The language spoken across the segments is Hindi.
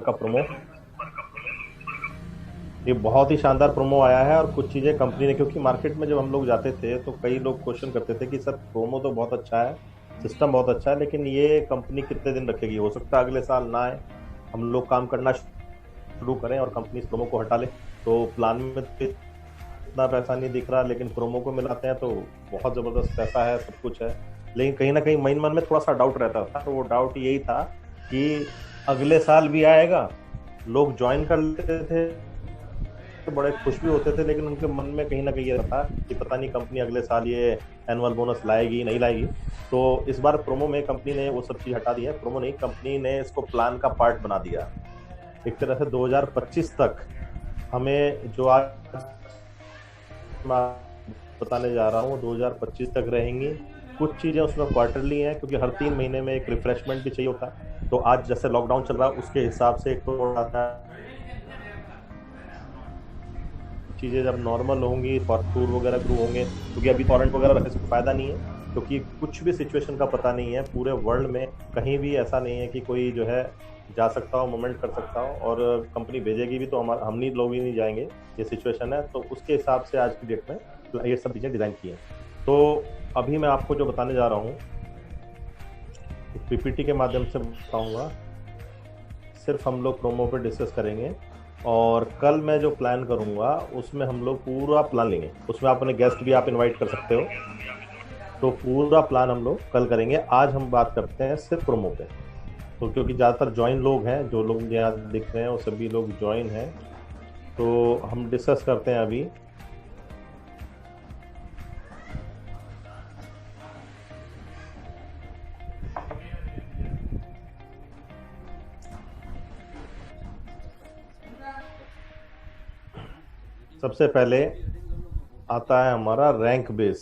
का प्रोमो, ये बहुत ही शानदार प्रोमो आया है। और कुछ चीज़ें कंपनी ने, क्योंकि मार्केट में जब हम लोग जाते थे तो कई लोग क्वेश्चन करते थे कि सर प्रोमो तो बहुत अच्छा है, सिस्टम बहुत अच्छा है, लेकिन ये कंपनी कितने दिन रखेगी, हो सकता है अगले साल ना आए, हम लोग काम करना शुरू करें और कंपनी इस प्रोमो को हटा ले। तो प्लान में तो इतना पैसा नहीं दिख रहा, लेकिन प्रोमो को मिलाते हैं तो बहुत ज़बरदस्त पैसा है, सब कुछ है। लेकिन कहीं ना कहीं मन में थोड़ा सा डाउट रहता था, तो वो डाउट यही था कि अगले साल भी आएगा, लोग ज्वाइन कर लेते थे तो बड़े खुश भी होते थे, लेकिन उनके मन में कहीं ना कहीं ये था कि पता नहीं कंपनी अगले साल ये एनुअल बोनस लाएगी नहीं लाएगी। तो इस बार प्रोमो में कंपनी ने वो सब चीज़ हटा दी है। प्रोमो नहीं, कंपनी ने इसको प्लान का पार्ट बना दिया। एक तरह से 2025 तक हमें जो आज मैं बताने जा रहा हूँ 2025 तक रहेंगी। कुछ चीज़ें उसमें क्वार्टरली हैं, क्योंकि हर 3 महीने में एक रिफ्रेशमेंट भी चाहिए होता है। तो आज जैसे लॉकडाउन चल रहा है उसके हिसाब से एक थोड़ा सा चीज़ें जब नॉर्मल होंगी, टूर वगैरह शुरू होंगे, क्योंकि अभी टॉरेंट वगैरह रखने से फ़ायदा नहीं है, क्योंकि कुछ भी सिचुएशन का पता नहीं है। पूरे वर्ल्ड में कहीं भी ऐसा नहीं है कि कोई जो है जा सकता हो, मूवमेंट कर सकता हो, और कंपनी भेजेगी भी तो हम नहीं, लोग ही नहीं जाएंगे। ये सिचुएशन है, तो उसके हिसाब से आज की डेट में ये सब चीज़ें डिज़ाइन की हैं। तो अभी मैं आपको जो बताने जा रहा हूँ पीपीटी के माध्यम से बताऊँगा, सिर्फ हम लोग प्रोमो पे डिस्कस करेंगे, और कल मैं जो प्लान करूंगा उसमें हम लोग पूरा प्लान लेंगे। उसमें आप अपने गेस्ट भी आप इनवाइट कर सकते हो, तो पूरा प्लान हम लोग कल करेंगे। आज हम बात करते हैं सिर्फ प्रोमो पे। तो क्योंकि ज़्यादातर ज्वाइन लोग हैं, जो लोग यहाँ दिख रहे हैं वो सभी लोग ज्वाइन हैं, तो हम डिस्कस करते हैं अभी। सबसे पहले आता है हमारा रैंक बेस।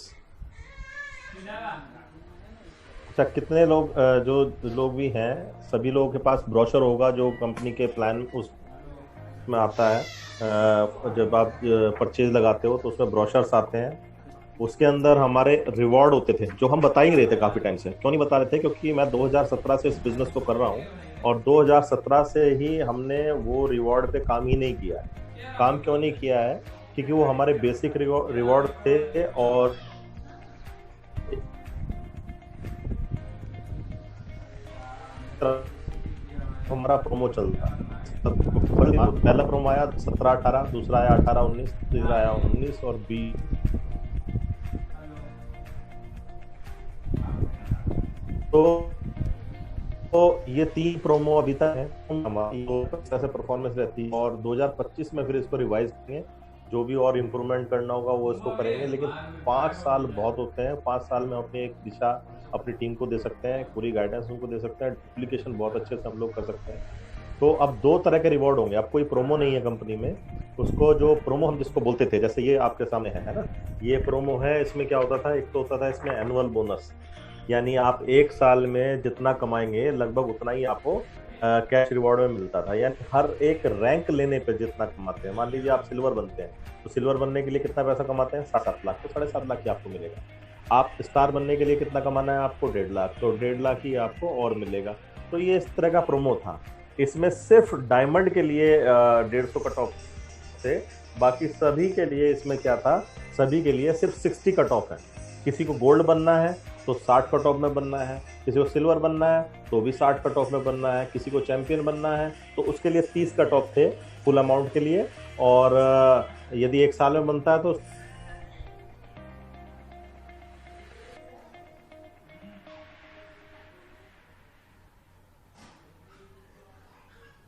अच्छा, कितने लोग जो लोग भी हैं, सभी लोगों के पास ब्रोशर होगा जो कंपनी के प्लान उसमें आता है। जब आप परचेज लगाते हो तो उसमें ब्रोशर्स आते हैं। उसके अंदर हमारे रिवॉर्ड होते थे, जो हम बता ही नहीं रहे थे काफ़ी टाइम से। क्यों नहीं बता रहे थे? क्योंकि मैं 2017 से इस बिज़नेस को कर रहा हूँ, और 2017 से ही हमने वो रिवॉर्ड पे काम ही नहीं किया है। काम क्यों नहीं किया है? क्योंकि वो हमारे बेसिक रिवॉर्ड थे, और हमारा प्रोमो चलता है। पहला प्रोमो आया 17-18, दूसरा आया 18-19, तीसरा आया 19 और 20। तो ये 3 प्रोमो अभी तक है, हमारी से परफॉर्मेंस रहती है, और 2025 में फिर इसको रिवाइज करेंगे। जो भी और इम्प्रूवमेंट करना होगा वो इसको करेंगे। लेकिन 5 साल बहुत होते हैं। 5 साल में अपनी एक दिशा अपनी टीम को दे सकते हैं, पूरी गाइडेंस उनको दे सकते हैं, एप्लीकेशन बहुत अच्छे से हम लोग कर सकते हैं। तो अब 2 तरह के रिवॉर्ड होंगे। अब कोई प्रोमो नहीं है कंपनी में, उसको जो प्रोमो हम जिसको बोलते थे, जैसे ये आपके सामने है ना, ये प्रोमो है। इसमें क्या होता था? एक तो होता था इसमें एनुअल बोनस, यानी आप 1 साल में जितना कमाएंगे लगभग उतना ही आपको कैश रिवॉर्ड में मिलता था। यानी हर एक रैंक लेने पे जितना कमाते हैं, मान लीजिए आप सिल्वर बनते हैं, तो सिल्वर बनने के लिए कितना पैसा कमाते हैं? 7-7 लाख, तो 7.5 लाख ही आपको मिलेगा। आप स्टार बनने के लिए कितना कमाना है आपको? 1.5 लाख, तो 1.5 लाख ही आपको और मिलेगा। तो ये इस तरह का प्रोमो था। इसमें सिर्फ डायमंड के लिए 150 कट ऑफ थे, बाकी सभी के लिए इसमें क्या था, सभी के लिए सिर्फ 60 कट ऑफ है। किसी को गोल्ड बनना है तो 60 कट ऑफ में बनना है, किसी को सिल्वर बनना है तो भी 60 कट ऑफ में बनना है, किसी को चैंपियन बनना है तो उसके लिए 30 कट ऑफ थे फुल अमाउंट के लिए। और यदि 1 साल में बनता है तो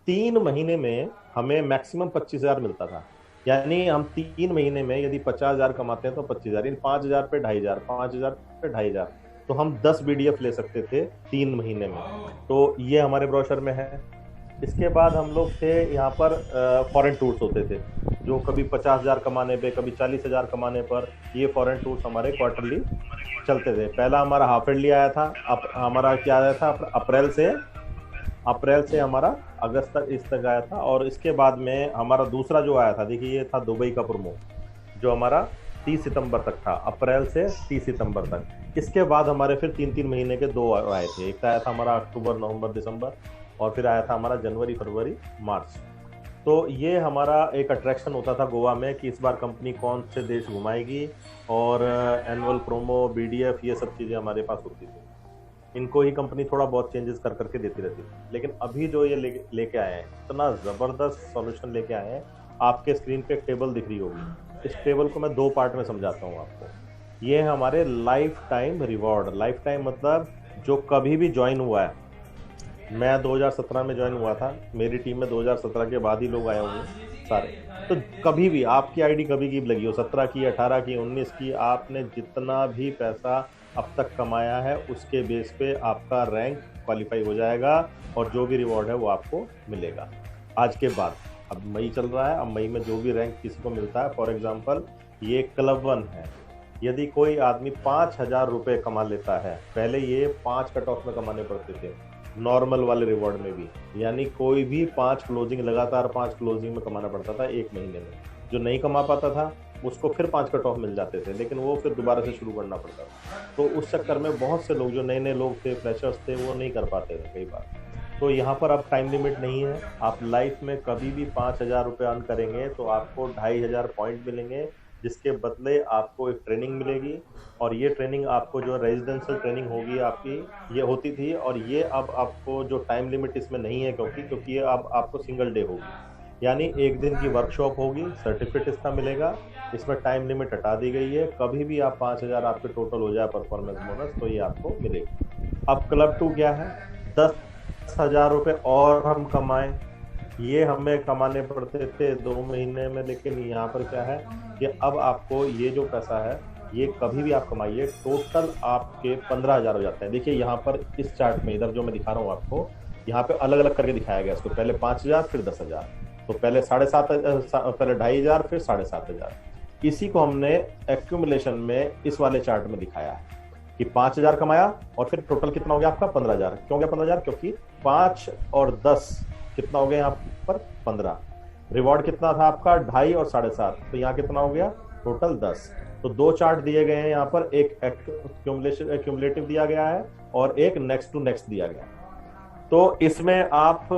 3 महीने में हमें मैक्सिमम 25,000 मिलता था। यानी हम 3 महीने में यदि 50,000 कमाते हैं तो 25,000, यानी 5,000 पे 2,500, 5,000 पे 2,500, तो हम 10 बीडीएफ ले सकते थे 3 महीने में। तो ये हमारे ब्रोशर में है। इसके बाद हम लोग थे यहाँ पर फॉरेन टूर्स होते थे, जो कभी 50,000 कमाने पे, कभी 40,000 कमाने पर ये फॉरेन टूर्स हमारे क्वार्टरली चलते थे। पहला हमारा हाफ ईयरली आया था। अब हमारा क्या आया था? अप्रैल से हमारा अगस्त तक इस तक आया था। और इसके बाद में हमारा दूसरा जो आया था, देखिए ये था दुबई का प्रोमो, जो हमारा 30 सितंबर तक था, अप्रैल से 30 सितंबर तक। इसके बाद हमारे फिर 3-3 महीने के 2 आए थे। एक आया था हमारा अक्टूबर, नवंबर, दिसंबर, और फिर आया था हमारा जनवरी, फरवरी, मार्च। तो ये हमारा एक अट्रैक्शन होता था गोवा में कि इस बार कंपनी कौन से देश घुमाएगी, और एनुअल प्रोमो, BDF, ये सब चीज़ें हमारे पास होती थी। इनको ही कंपनी थोड़ा बहुत चेंजेस कर करके देती रहती थी। लेकिन अभी जो ये लेके आए हैं, इतना ज़बरदस्त सॉल्यूशन लेके आए हैं। आपके स्क्रीन पे एक टेबल दिख रही होगी, इस टेबल को मैं 2 पार्ट में समझाता हूँ आपको। ये है हमारे life time reward. Life time मतलब जो कभी भी ज्वाइन हुआ है। मैं 2017 में ज्वाइन हुआ था, मेरी टीम में 2017 के बाद ही लोग आए होंगे सारे। तो कभी भी आपकी आईडी कभी की लगी हो, 17 की, 18 की, 19 की, आपने जितना भी पैसा अब तक कमाया है उसके बेस पे आपका रैंक क्वालिफाई हो जाएगा, और जो भी रिवॉर्ड है वो आपको मिलेगा आज के बाद। अब मई चल रहा है, अब मई में जो भी रैंक किसी को मिलता है, फॉर एग्जांपल ये क्लब 1 है, यदि कोई आदमी 5,000 रुपये कमा लेता है, पहले ये 5 कट ऑफ में कमाने पड़ते थे नॉर्मल वाले रिवॉर्ड में भी, यानी कोई भी 5 क्लोजिंग, लगातार 5 क्लोजिंग में कमाना पड़ता था 1 महीने में। जो नहीं कमा पाता था उसको फिर 5 कट ऑफ मिल जाते थे, लेकिन वो फिर दोबारा से शुरू करना पड़ता था। तो उस चक्कर में बहुत से लोग, जो नए नए लोग थे, फ्रेशर्स थे, वो नहीं कर पाते थे कई बार। तो यहाँ पर अब टाइम लिमिट नहीं है, आप लाइफ में कभी भी 5,000 रुपये अर्न करेंगे तो आपको 2,500 पॉइंट मिलेंगे, जिसके बदले आपको एक ट्रेनिंग मिलेगी। और ये ट्रेनिंग आपको जो रेजिडेंशियल ट्रेनिंग होगी आपकी, ये होती थी, और ये अब आपको जो टाइम लिमिट इसमें नहीं है, क्योंकि ये अब आपको सिंगल डे होगी, यानी 1 दिन की वर्कशॉप होगी, सर्टिफिकेट इसका मिलेगा। इसमें टाइम लिमिट हटा दी गई है, कभी भी आप 5,000 आपके टोटल हो जाए परफॉर्मेंस बोनस, तो ये आपको मिलेगी। अब क्लब 2 क्या है, 10,000 रुपये और हम कमाएं, ये हमें कमाने पड़ते थे 2 महीने में, लेकिन यहाँ पर क्या है कि अब आपको ये जो पैसा है ये कभी भी आप कमाइए, टोटल आपके 15,000 हो जाते हैं। देखिए यहाँ पर इस चार्ट में, इधर जो मैं दिखा रहा हूँ आपको, यहाँ पे अलग अलग करके दिखाया गया इसको, पहले 5,000 फिर 10,000, तो पहले 7,500, पहले 2,500 फिर 7,500। इसी को हमने एक्यूमुलेशन में इस वाले चार्ट में दिखाया है कि 5,000 कमाया और फिर टोटल कितना हो गया आपका 15,000। क्यों गया 15,000? क्योंकि 5 और 10 कितना हो गया यहाँ पर 15। रिवॉर्ड कितना था आपका 2.5 और 7.5, तो यहाँ कितना हो गया टोटल 10। तो 2 चार्ट दिए गए हैं यहाँ पर, एक एक्यूमुलेटिव दिया गया है और एक नेक्स्ट टू नेक्स्ट दिया गया है। तो इसमें आप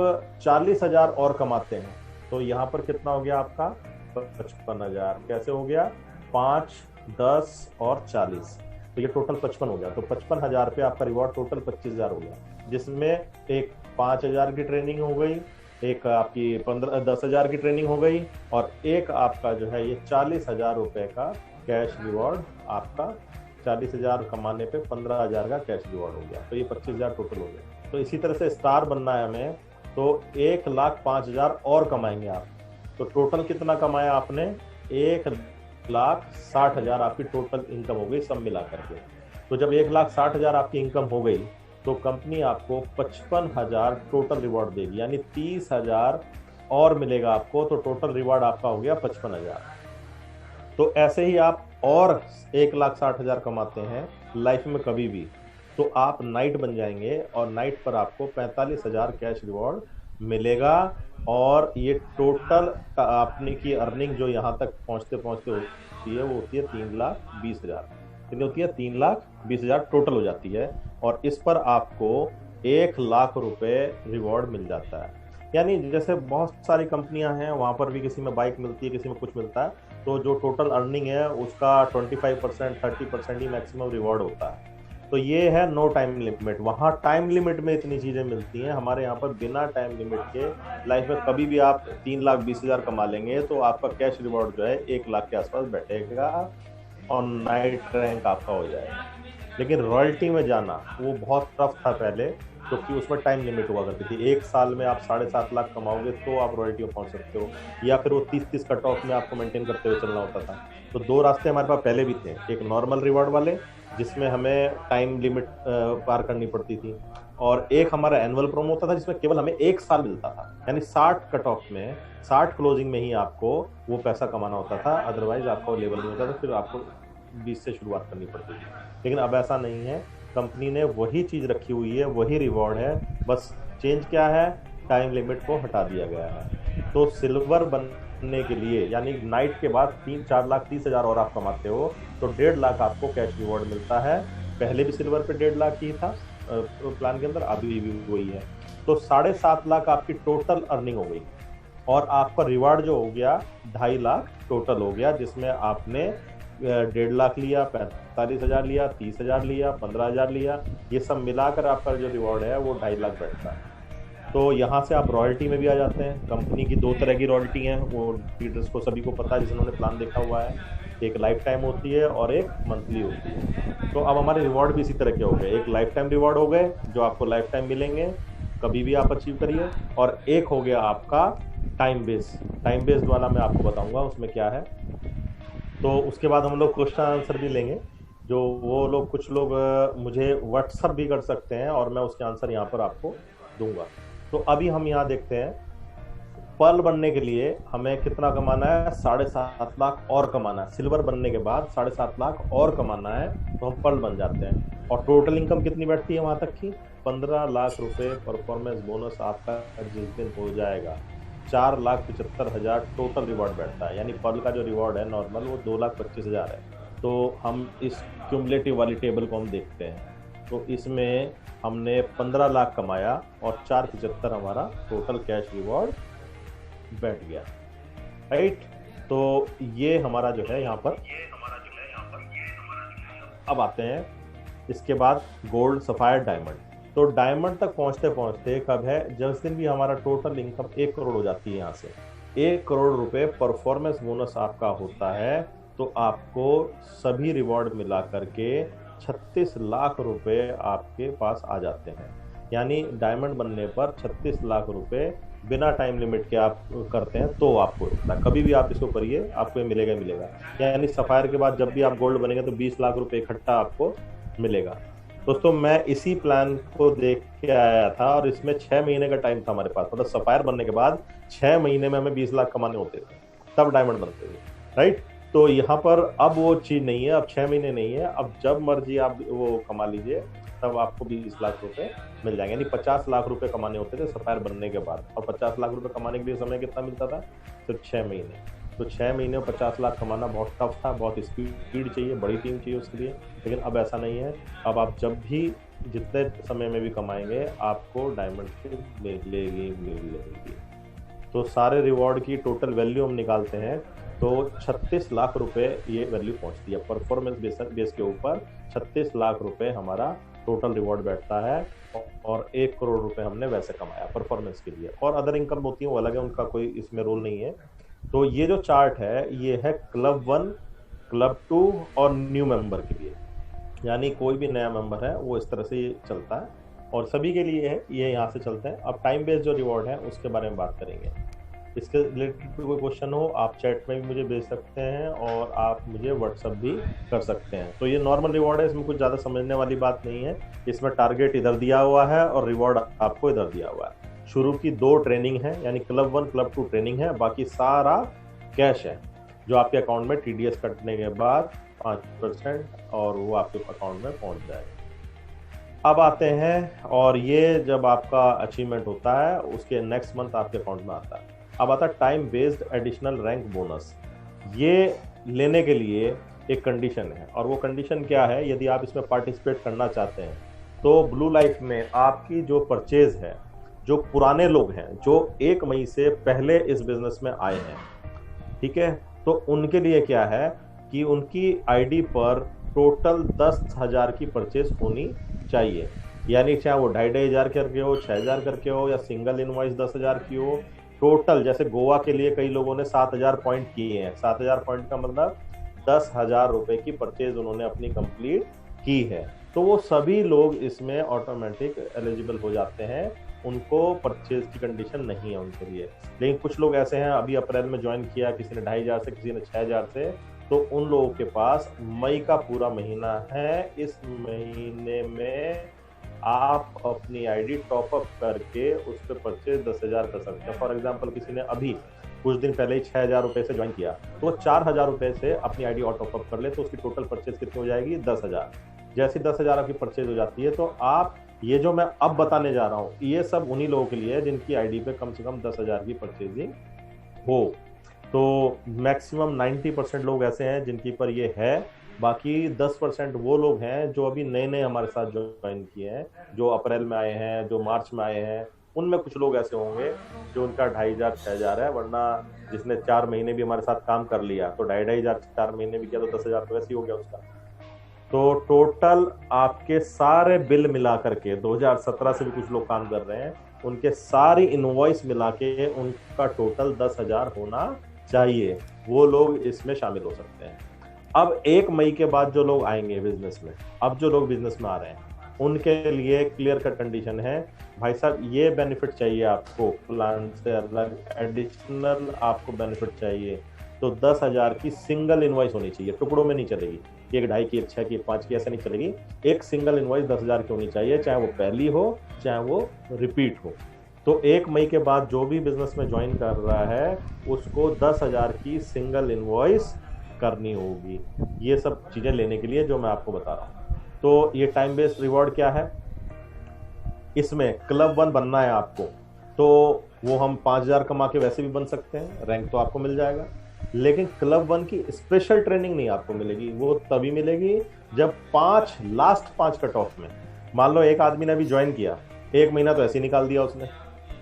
40,000 और कमाते हैं तो यहाँ पर कितना हो गया आपका 55,000। कैसे हो गया? 5, 10 और 40, तो ये टोटल 55 हो गया। तो 55,000 पे आपका रिवॉर्ड टोटल 25,000 हो गया, जिसमें एक 5,000 की ट्रेनिंग हो गई, एक आपकी 10,000 की ट्रेनिंग हो गई, और एक आपका जो है ये 40,000 रुपए का कैश रिवॉर्ड। आपका 40,000 कमाने पे 15,000 का कैश रिवॉर्ड हो गया, तो ये 25,000 टोटल हो गया। तो इसी तरह से स्टार बनना है हमें, तो 1,05,000 और कमाएंगे आप। तो टोटल कितना कमाया आपने? 1,60,000 आपकी टोटल इनकम हो गई सब मिला करके। तो जब 1,60,000 आपकी इनकम हो गई तो कंपनी आपको 55,000 टोटल रिवॉर्ड देगी, यानी 30,000 और मिलेगा आपको, तो टोटल रिवॉर्ड आपका हो गया 55,000। तो ऐसे ही आप और 1,60,000 कमाते हैं लाइफ में कभी भी, तो आप नाइट बन जाएंगे और नाइट पर आपको 45,000 कैश रिवॉर्ड मिलेगा। और ये टोटल आपने की अर्निंग जो यहाँ तक पहुँचते पहुँचते होती है वो होती है 3,20,000। कितनी होती है? 3,20,000 टोटल हो जाती है, और इस पर आपको 1,00,000 रुपए रिवॉर्ड मिल जाता है। यानी जैसे बहुत सारी कंपनियां हैं, वहाँ पर भी किसी में बाइक मिलती है, किसी में कुछ मिलता है, तो जो टोटल अर्निंग है उसका 25%, 30% ही मैक्सिमम रिवॉर्ड होता है। तो ये है नो टाइम लिमिट। वहाँ टाइम लिमिट में इतनी चीज़ें मिलती हैं, हमारे यहाँ पर बिना टाइम लिमिट के लाइफ में कभी भी आप 3,20,000 कमा लेंगे तो आपका कैश रिवॉर्ड जो है 1,00,000 के आसपास बैठेगा और नाइट रैंक आपका हो जाएगा। लेकिन रॉयल्टी में जाना वो बहुत टफ था पहले, क्योंकि उसमें टाइम लिमिट हुआ करती थी। 1 साल में आप 7.5 लाख कमाओगे तो आप रॉयल्टी में पहुंच सकते हो, या फिर वो 30 कट ऑफ में आपको मेंटेन करते हुए चलना होता था। तो 2 रास्ते हमारे पास पहले भी थे, एक नॉर्मल रिवॉर्ड वाले जिसमें हमें टाइम लिमिट पार करनी पड़ती थी, और एक हमारा एनुअल प्रोमो होता था जिसमें केवल हमें 1 साल मिलता था, यानी 60 कट ऑफ में, 60 क्लोजिंग में ही आपको वो पैसा कमाना होता था, अदरवाइज आपका लेवल नहीं होता था, फिर आपको 20 से शुरुआत करनी पड़ती थी। लेकिन अब ऐसा नहीं है, कंपनी ने वही चीज़ रखी हुई है, वही रिवॉर्ड है, बस चेंज क्या है? टाइम लिमिट को हटा दिया गया है। तो सिल्वर बनने के लिए, यानी नाइट के बाद 3-4,30,000 और आप कमाते हो तो 1,50,000 आपको कैश रिवॉर्ड मिलता है। पहले भी सिल्वर पे 1,50,000 ही था प्लान के अंदर, अभी भी वही है। तो 7.5 लाख आपकी टोटल अर्निंग हो गई, और आपका रिवार्ड जो हो गया 2.5 लाख टोटल हो गया, जिसमें आपने 1.5 लाख लिया, 45,000 लिया, 30,000 लिया, 15,000 लिया, ये सब मिलाकर आपका जो रिवॉर्ड है वो 2.5 लाख बैठता है। तो यहाँ से आप रॉयल्टी में भी आ जाते हैं। कंपनी की 2 तरह की रॉयल्टी हैं, वो लीडर्स को सभी को पता है जिन्होंने प्लान देखा हुआ है, एक लाइफ टाइम होती है और एक मंथली होती है। तो अब हमारे रिवॉर्ड भी इसी तरह के हो गए, एक लाइफ टाइम रिवॉर्ड हो गए जो आपको लाइफ टाइम मिलेंगे, कभी भी आप अचीव करिए, और एक हो गया आपका टाइम बेस्ड वाला, मैं आपको बताऊंगा उसमें क्या है। तो उसके बाद हम लोग क्वेश्चन आंसर भी लेंगे, जो वो लोग कुछ लोग मुझे व्हाट्सअप भी कर सकते हैं और मैं उसके आंसर यहाँ पर आपको दूंगा। तो अभी हम यहाँ देखते हैं, पर्ल बनने के लिए हमें कितना कमाना है, 7.5 लाख और कमाना है। सिल्वर बनने के बाद 7.5 लाख और कमाना है तो हम पर्ल बन जाते हैं। और टोटल इनकम कितनी बैठती है वहां तक की, 15 लाख रुपए परफॉर्मेंस बोनस आपका जिस दिन हो जाएगा, 4,75,000 टोटल रिवॉर्ड बैठता है। यानी पर्ल का जो रिवॉर्ड है नॉर्मल वो 2,25,000 है। तो हम इस क्यूमुलेटिव वाली टेबल को हम देखते हैं, तो इसमें हमने 15 लाख कमाया और 4,75 हमारा टोटल कैश रिवॉर्ड बैठ गया, राइट। तो ये हमारा जो है यहाँ पर, अब आते हैं इसके बाद गोल्ड, सफायर, डायमंड। तो डायमंड तक पहुंचते पहुंचते कब है, जिस दिन भी हमारा टोटल इनकम 1 करोड़ हो जाती है, यहाँ से 1 करोड़ रुपए परफॉर्मेंस बोनस आपका होता है, तो आपको सभी रिवॉर्ड मिला करके 36 लाख रुपए आपके पास आ जाते हैं। यानी डायमंड बनने पर 36 लाख रुपए बिना टाइम लिमिट के आप करते हैं तो आपको इतना, कभी भी आप इसको करिए आपको ये मिलेगा मिलेगा। यानी सफायर के बाद जब भी आप गोल्ड बनेंगे तो 20 लाख रुपए इकट्ठा आपको मिलेगा। दोस्तों मैं इसी प्लान को देख के आया था और इसमें 6 महीने का टाइम था हमारे पास, मतलब सफायर बनने के बाद 6 महीने में हमें 20 लाख कमाने होते थे, तब डायमंड बनते थे, राइट। तो यहाँ पर अब वो चीज़ नहीं है, अब 6 महीने नहीं है, अब जब मर्जी आप वो कमा लीजिए, तब आपको 20 लाख रुपए मिल जाएंगे। यानी 50 लाख रुपए कमाने होते थे सफायर बनने के बाद, और 50 लाख रुपए कमाने के लिए समय कितना मिलता था, सिर्फ 6 महीने। तो 6 महीने में 50 लाख कमाना बहुत टफ था, बहुत स्पीड चाहिए, बड़ी टीम चाहिए उसके लिए। लेकिन अब ऐसा नहीं है, अब आप जब भी जितने समय में भी कमाएंगे आपको डायमंड मिलेगी। तो सारे रिवॉर्ड की टोटल वैल्यू हम निकालते हैं तो 36 लाख रुपए ये वैल्यू पहुंचती है। परफॉर्मेंस बेस के ऊपर 36 लाख रुपए हमारा टोटल रिवॉर्ड बैठता है, और 1 करोड़ रुपए हमने वैसे कमाया परफॉर्मेंस के लिए। और अदर इनकम होती है वो अलग है, उनका कोई इसमें रोल नहीं है। तो ये जो चार्ट है ये है क्लब 1, क्लब 2 और न्यू मेंबर के लिए, यानी कोई भी नया मेंबर है वो इस तरह से चलता है, और सभी के लिए है ये यहाँ से चलते हैं। अब टाइम बेस्ड जो रिवॉर्ड है उसके बारे में बात करेंगे। इसके रिलेटेड कोई क्वेश्चन हो आप चैट में भी मुझे भेज सकते हैं, और आप मुझे व्हाट्सअप भी कर सकते हैं। तो ये नॉर्मल रिवॉर्ड है, इसमें कुछ ज़्यादा समझने वाली बात नहीं है। इसमें टारगेट इधर दिया हुआ है और रिवॉर्ड आपको इधर दिया हुआ है। शुरू की 2 ट्रेनिंग है, यानी क्लब 1 क्लब 2 ट्रेनिंग है, बाकी सारा कैश है जो आपके अकाउंट में TDS कटने के बाद 5% और वो आपके अकाउंट में पहुंच जाएगा। अब आते हैं, और ये जब आपका अचीवमेंट होता है उसके नेक्स्ट मंथ आपके अकाउंट में आता है। अब आता है time based additional rank bonus. ये लेने के लिए एक कंडीशन है, और वो कंडीशन क्या है, यदि आप इसमें पार्टिसिपेट करना चाहते हैं तो ब्लू लाइफ में आपकी जो परचेज है, जो पुराने लोग हैं जो 1 मई से पहले इस बिजनेस में आए हैं, ठीक है, तो उनके लिए क्या है कि उनकी आईडी पर टोटल 10,000 की परचेज होनी चाहिए। यानी चाहे वो 2,500 करके हो, 6,000 करके हो, या सिंगल इनवॉइस 10,000 की हो, टोटल जैसे गोवा के लिए कई लोगों ने 7,000 पॉइंट किए हैं। 7,000 पॉइंट का मतलब 10,000 रुपए की परचेज उन्होंने अपनी कंप्लीट की है, तो वो सभी लोग इसमें ऑटोमेटिक एलिजिबल हो जाते हैं, उनको परचेज की कंडीशन नहीं है उनके लिए। लेकिन कुछ लोग ऐसे हैं अभी अप्रैल में ज्वाइन किया, किसी ने 2,500 से, किसी ने 6,000 से, तो उन लोगों के पास मई का पूरा महीना है। इस महीने में आप अपनी आईडी टॉप अप करके उस पर परचेज 10,000 कर सकते हैं। फॉर एग्जांपल किसी ने अभी कुछ दिन पहले ही 6,000 रुपए से ज्वाइन किया, तो 4,000 रुपए से अपनी आईडी और टॉप अप कर ले तो उसकी टोटल परचेज कितनी हो जाएगी, 10,000। जैसे 10,000 आपकी परचेज हो जाती है, तो आप ये जो मैं अब बताने जा रहा हूँ ये सब उन्हीं लोगों के लिए है जिनकी आईडी पे कम से कम 10,000 की परचेजिंग हो। तो मैक्सिमम 90% लोग ऐसे हैं जिनकी पर ये है, बाकी 10% वो लोग हैं जो अभी नए नए हमारे साथ ज्वाइन किए हैं, जो अप्रैल में आए हैं, जो मार्च में आए हैं, उनमें कुछ लोग ऐसे होंगे जो उनका 2,500 6,000 है, वरना जिसने 4 महीने भी हमारे साथ काम कर लिया तो 2,500 4 महीने भी किया तो 10,000 तो वैसे ही हो गया उसका। तो टोटल आपके सारे बिल मिला करके 2017 से भी कुछ लोग काम कर रहे हैं, उनके सारी इनवॉइस मिला के उनका टोटल 10,000 होना चाहिए, वो लोग इसमें शामिल हो सकते हैं। अब 1 मई के बाद जो लोग आएंगे बिजनेस में, अब जो लोग बिजनेस में आ रहे हैं उनके लिए क्लियर कट कंडीशन है, भाई साहब ये बेनिफिट चाहिए आपको, प्लान से अलग एडिशनल आपको बेनिफिट चाहिए तो 10,000 की सिंगल इनवॉइस होनी चाहिए, टुकड़ों में नहीं चलेगी, 1, 2.5 की, 1, 6 की, 5 की, ऐसा नहीं चलेगी। एक सिंगल इनवॉइस 10,000 की होनी चाहिए, चाहे वो पहली हो चाहे वो रिपीट हो। तो 1 मई के बाद जो भी बिजनेस में ज्वाइन कर रहा है उसको 10,000 की सिंगल इनवॉइस करनी होगी। ये सब चीजें लेने के लिए जो मैं आपको बता रहा हूँ। तो ये टाइम बेस्ड रिवॉर्ड क्या है, इसमें क्लब 1 बनना है आपको तो वो हम 5,000 कमा के वैसे भी बन सकते हैं, रैंक तो आपको मिल जाएगा, लेकिन क्लब 1 की स्पेशल ट्रेनिंग नहीं आपको मिलेगी, वो तभी मिलेगी जब लास्ट 5 कट ऑफ में, मान लो एक आदमी ने अभी ज्वाइन किया, 1 महीना तो ऐसे ही निकाल दिया उसने,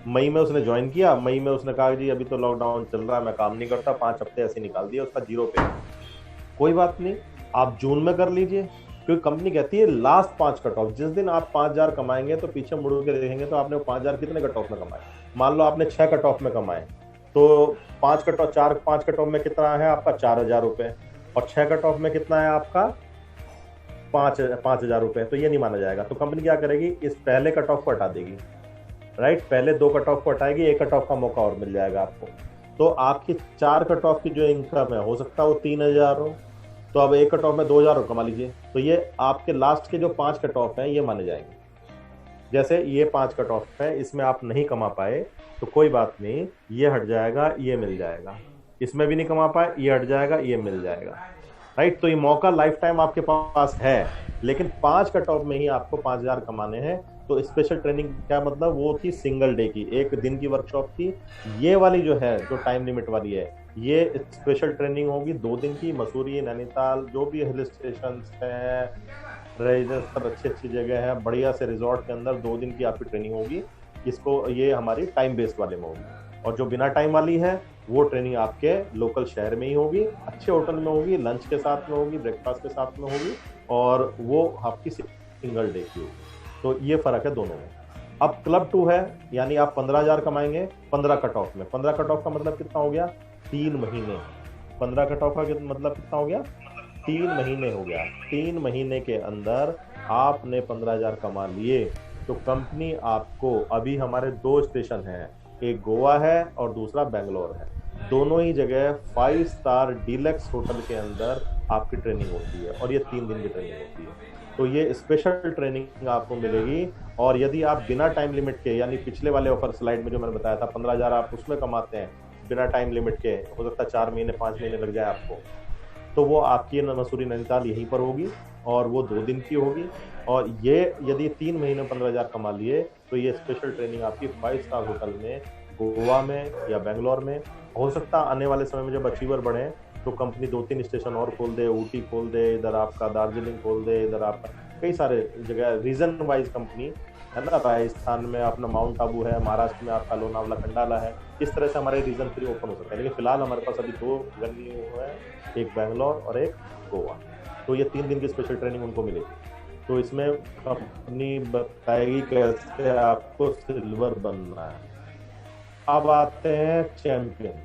मई में उसने ज्वाइन किया, मई में उसने कहा जी अभी तो लॉकडाउन चल रहा है मैं काम नहीं करता, 5 हफ्ते ऐसे निकाल दिया, उसका 0 पे। कोई बात नहीं, आप जून में कर लीजिए, क्योंकि कंपनी कहती है लास्ट 5 कट ऑफ, जिस दिन आप 5,000 कमाएंगे तो पीछे मुड़ के देखेंगे तो आपने 5,000 कितने कट ऑफ में कमाए, मान लो आपने 6 कट ऑफ में कमाए तो 5 कट ऑफ में कितना है आपका 4,000 रुपए, और 6 कट ऑफ में कितना है आपका 5,000 रुपए, तो ये नहीं माना जाएगा। तो कंपनी क्या करेगी, इस पहले कट ऑफ को हटा देगी, राइट, पहले 2 कट ऑफ को हटाएगी, 1 कट ऑफ का मौका और मिल जाएगा आपको। तो आपकी 4 कट ऑफ की जो इनकम है हो सकता है वो 3,000 हो, तो अब 1 कट ऑफ में 2,000 कमा लीजिए, तो ये आपके लास्ट के जो 5 कट ऑफ हैं ये माने जाएंगे। जैसे ये 5 कट ऑफ है, इसमें आप नहीं कमा पाए तो कोई बात नहीं, ये हट जाएगा, ये मिल जाएगा, इसमें भी नहीं कमा पाए ये हट जाएगा, ये मिल जाएगा, राइट। तो ये मौका लाइफ टाइम आपके पास है, लेकिन 5 कट ऑफ में ही आपको 5,000 कमाने हैं। तो स्पेशल ट्रेनिंग क्या मतलब, वो थी सिंगल डे की, 1 दिन की वर्कशॉप थी। ये वाली जो है, जो टाइम लिमिट वाली है, ये स्पेशल ट्रेनिंग होगी 2 दिन की, मसूरी, नैनीताल, जो भी हिल स्टेशन है, राजस्थान, अच्छी जगह है, बढ़िया से रिजॉर्ट के अंदर 2 दिन की आपकी ट्रेनिंग होगी। इसको, ये हमारी टाइम बेस्ड वाले में होगी, और जो बिना टाइम वाली है वो ट्रेनिंग आपके लोकल शहर में ही होगी, अच्छे होटल में होगी, लंच के साथ में होगी, ब्रेकफास्ट के साथ में होगी, और वो आपकी सिंगल डे की होगी। तो ये फर्क है दोनों में। अब क्लब 2 है, यानी आप 15,000 कमाएंगे 15 कट ऑफ में। 15 कट ऑफ का मतलब कितना हो गया, 3 महीने। 15 कट ऑफ का मतलब कितना हो गया, 3 महीने हो गया। 3 महीने के अंदर आपने 15,000 कमा लिए तो कंपनी आपको, अभी हमारे 2 स्टेशन हैं, एक गोवा है और दूसरा बेंगलोर है, दोनों ही जगह 5 स्टार डीलक्स होटल के अंदर आपकी ट्रेनिंग होती है, और ये 3 दिन की ट्रेनिंग होती है। तो ये स्पेशल ट्रेनिंग आपको मिलेगी। और यदि आप बिना टाइम लिमिट के, यानी पिछले वाले ऑफर स्लाइड में जो मैंने बताया था 15,000 आप उसमें कमाते हैं बिना टाइम लिमिट के, हो सकता है 4 महीने 5 महीने लग जाए आपको, तो वो आपकी मसूरी नैनीताल यहीं पर होगी, और वो 2 दिन की होगी। और ये यदि 3 महीने 15,000 कमा लिए तो ये स्पेशल ट्रेनिंग आपकी 5 स्टार होटल में, गोवा में या बेंगलोर में। हो सकता है आने वाले समय में जब अचीवर बढ़े तो कंपनी 2-3 स्टेशन और खोल दे, ऊटी खोल दे, इधर आपका दार्जिलिंग खोल दे, इधर आपका कई सारे जगह रीजन वाइज कंपनी है ना, राजस्थान में अपना माउंट आबू है, महाराष्ट्र में आपका लोनावला खंडाला है, इस तरह से हमारे रीजन 3 ओपन हो सकता है। लेकिन फिलहाल हमारे पास अभी 2 वेन्यू है, एक बेंगलोर और एक गोवा। तो ये 3 दिन की स्पेशल ट्रेनिंग उनको मिलेगी। तो इसमें कंपनी बताएगी कैसे आपको सिल्वर बनना है। अब आते हैं चैंपियन।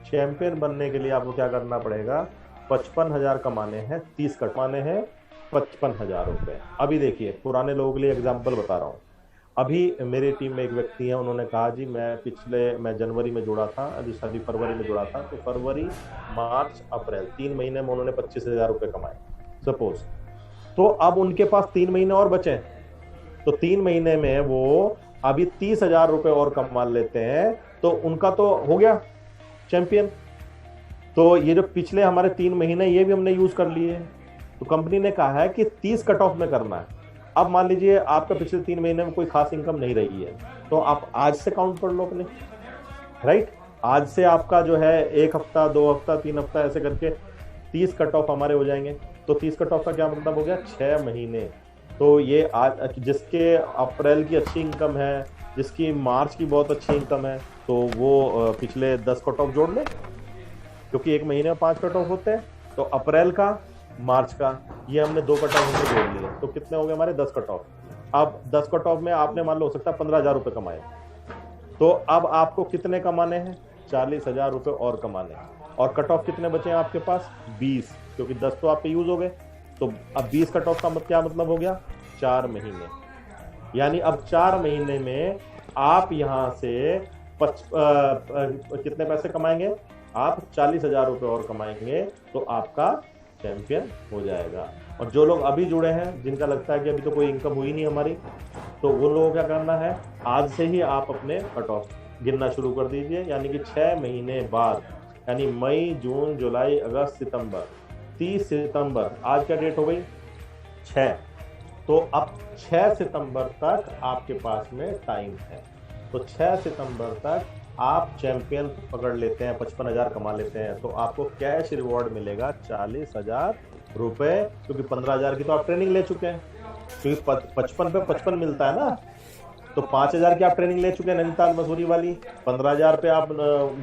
चैंपियन बनने के लिए आपको क्या करना पड़ेगा, 55,000 कमाने हैं, 30 कटवाने हैं, 55,000 रुपए। अभी देखिए, पुराने लोगों के लिए एग्जाम्पल बता रहा हूँ। अभी मेरी टीम में एक व्यक्ति है, उन्होंने कहा जी मैं जनवरी में जुड़ा था, सॉरी फरवरी में जुड़ा था, तो फरवरी, मार्च, अप्रैल 3 महीने में उन्होंने 25,000 रुपए कमाए सपोज। तो अब उनके पास 3 महीने और बचे, तो 3 महीने में वो अभी 30,000 रुपए और कमा लेते हैं, तो उनका तो हो गया चैंपियन। तो ये जो पिछले हमारे 3 महीने ये भी हमने यूज कर लिए। तो कंपनी ने कहा है कि 30 कट ऑफ में करना है। अब मान लीजिए आपका पिछले 3 महीने में कोई खास इनकम नहीं रही है, तो आप आज से काउंट कर लो अपने, राइट। आज से आपका जो है 1 हफ्ता, 2 हफ्ता, 3 हफ्ता ऐसे करके 30 कट ऑफ हमारे हो जाएंगे। तो 30 कट ऑफ का क्या मतलब हो गया, 6 महीने। तो ये आज जिसके अप्रैल की अच्छी इनकम है, जिसकी मार्च की बहुत अच्छी इनकम है तो वो पिछले 10 कट ऑफ जोड़ ले, क्योंकि एक महीने में 5 कट ऑफ होते हैं। तो अप्रैल का, मार्च का, ये हमने 2 कट ऑफ जोड़ लिए, तो कितने हो गए हमारे 10 कट ऑफ। अब 10 कट ऑफ में आपने मान लो हो सकता है 15,000 रुपए कमाए, तो अब आपको कितने कमाने हैं, 40,000 रुपए और कमाने हैं। और कट ऑफ कितने बचे हैं आपके पास, 20, क्योंकि 10 तो आपके यूज हो गए। तो अब 20 कट ऑफ का क्या मतलब हो गया, 4 महीने। यानी अब 4 महीने में आप यहां से कितने पैसे कमाएंगे, आप 40,000 रुपए और कमाएंगे, तो आपका चैंपियन हो जाएगा। और जो लोग अभी जुड़े हैं, जिनका लगता है कि अभी तो कोई इनकम हुई नहीं हमारी, तो वो लोगों को क्या करना है, आज से ही आप अपने कट ऑफ गिनना शुरू कर दीजिए। यानी कि 6 महीने बाद, यानी मई, जून, जुलाई, अगस्त, सितंबर, 30 सितंबर, आज क्या डेट हो गई, 6, तो अब 6 सितंबर तक आपके पास में टाइम है। तो 6 सितंबर तक आप चैंपियन पकड़ लेते हैं, 55,000 कमा लेते हैं, तो आपको कैश रिवॉर्ड मिलेगा 40,000 रुपए, क्योंकि 15,000 की तो आप ट्रेनिंग ले चुके हैं, क्योंकि 55 पे 55 मिलता है ना। तो 5,000 की आप ट्रेनिंग ले चुके हैं नैनीताल मसूरी वाली, 15,000 पे आप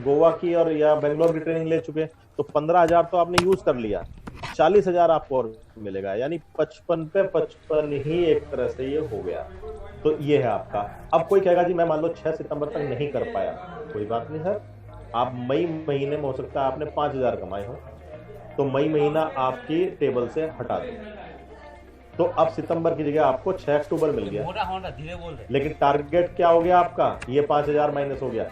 गोवा की और या बेंगलोर की ट्रेनिंग ले चुके हैं, तो 15,000 तो आपने यूज कर लिया, 40,000 आपको और मिलेगा। यानी 55 पे 55 ही एक तरह से ये हो गया। तो ये है आपका। अब कोई कहेगा जी मैं मान लो 6 सितंबर तक नहीं कर पाया, कोई बात नहीं सर, आप मई महीने में हो सकता है आपने 5,000 कमाए हो, तो मई महीना आपकी टेबल से हटा दें, तो अब सितंबर की जगह आपको 6 अक्टूबर मिल गया। लेकिन टारगेट क्या हो गया आपका, ये 5,000 माइनस हो गया।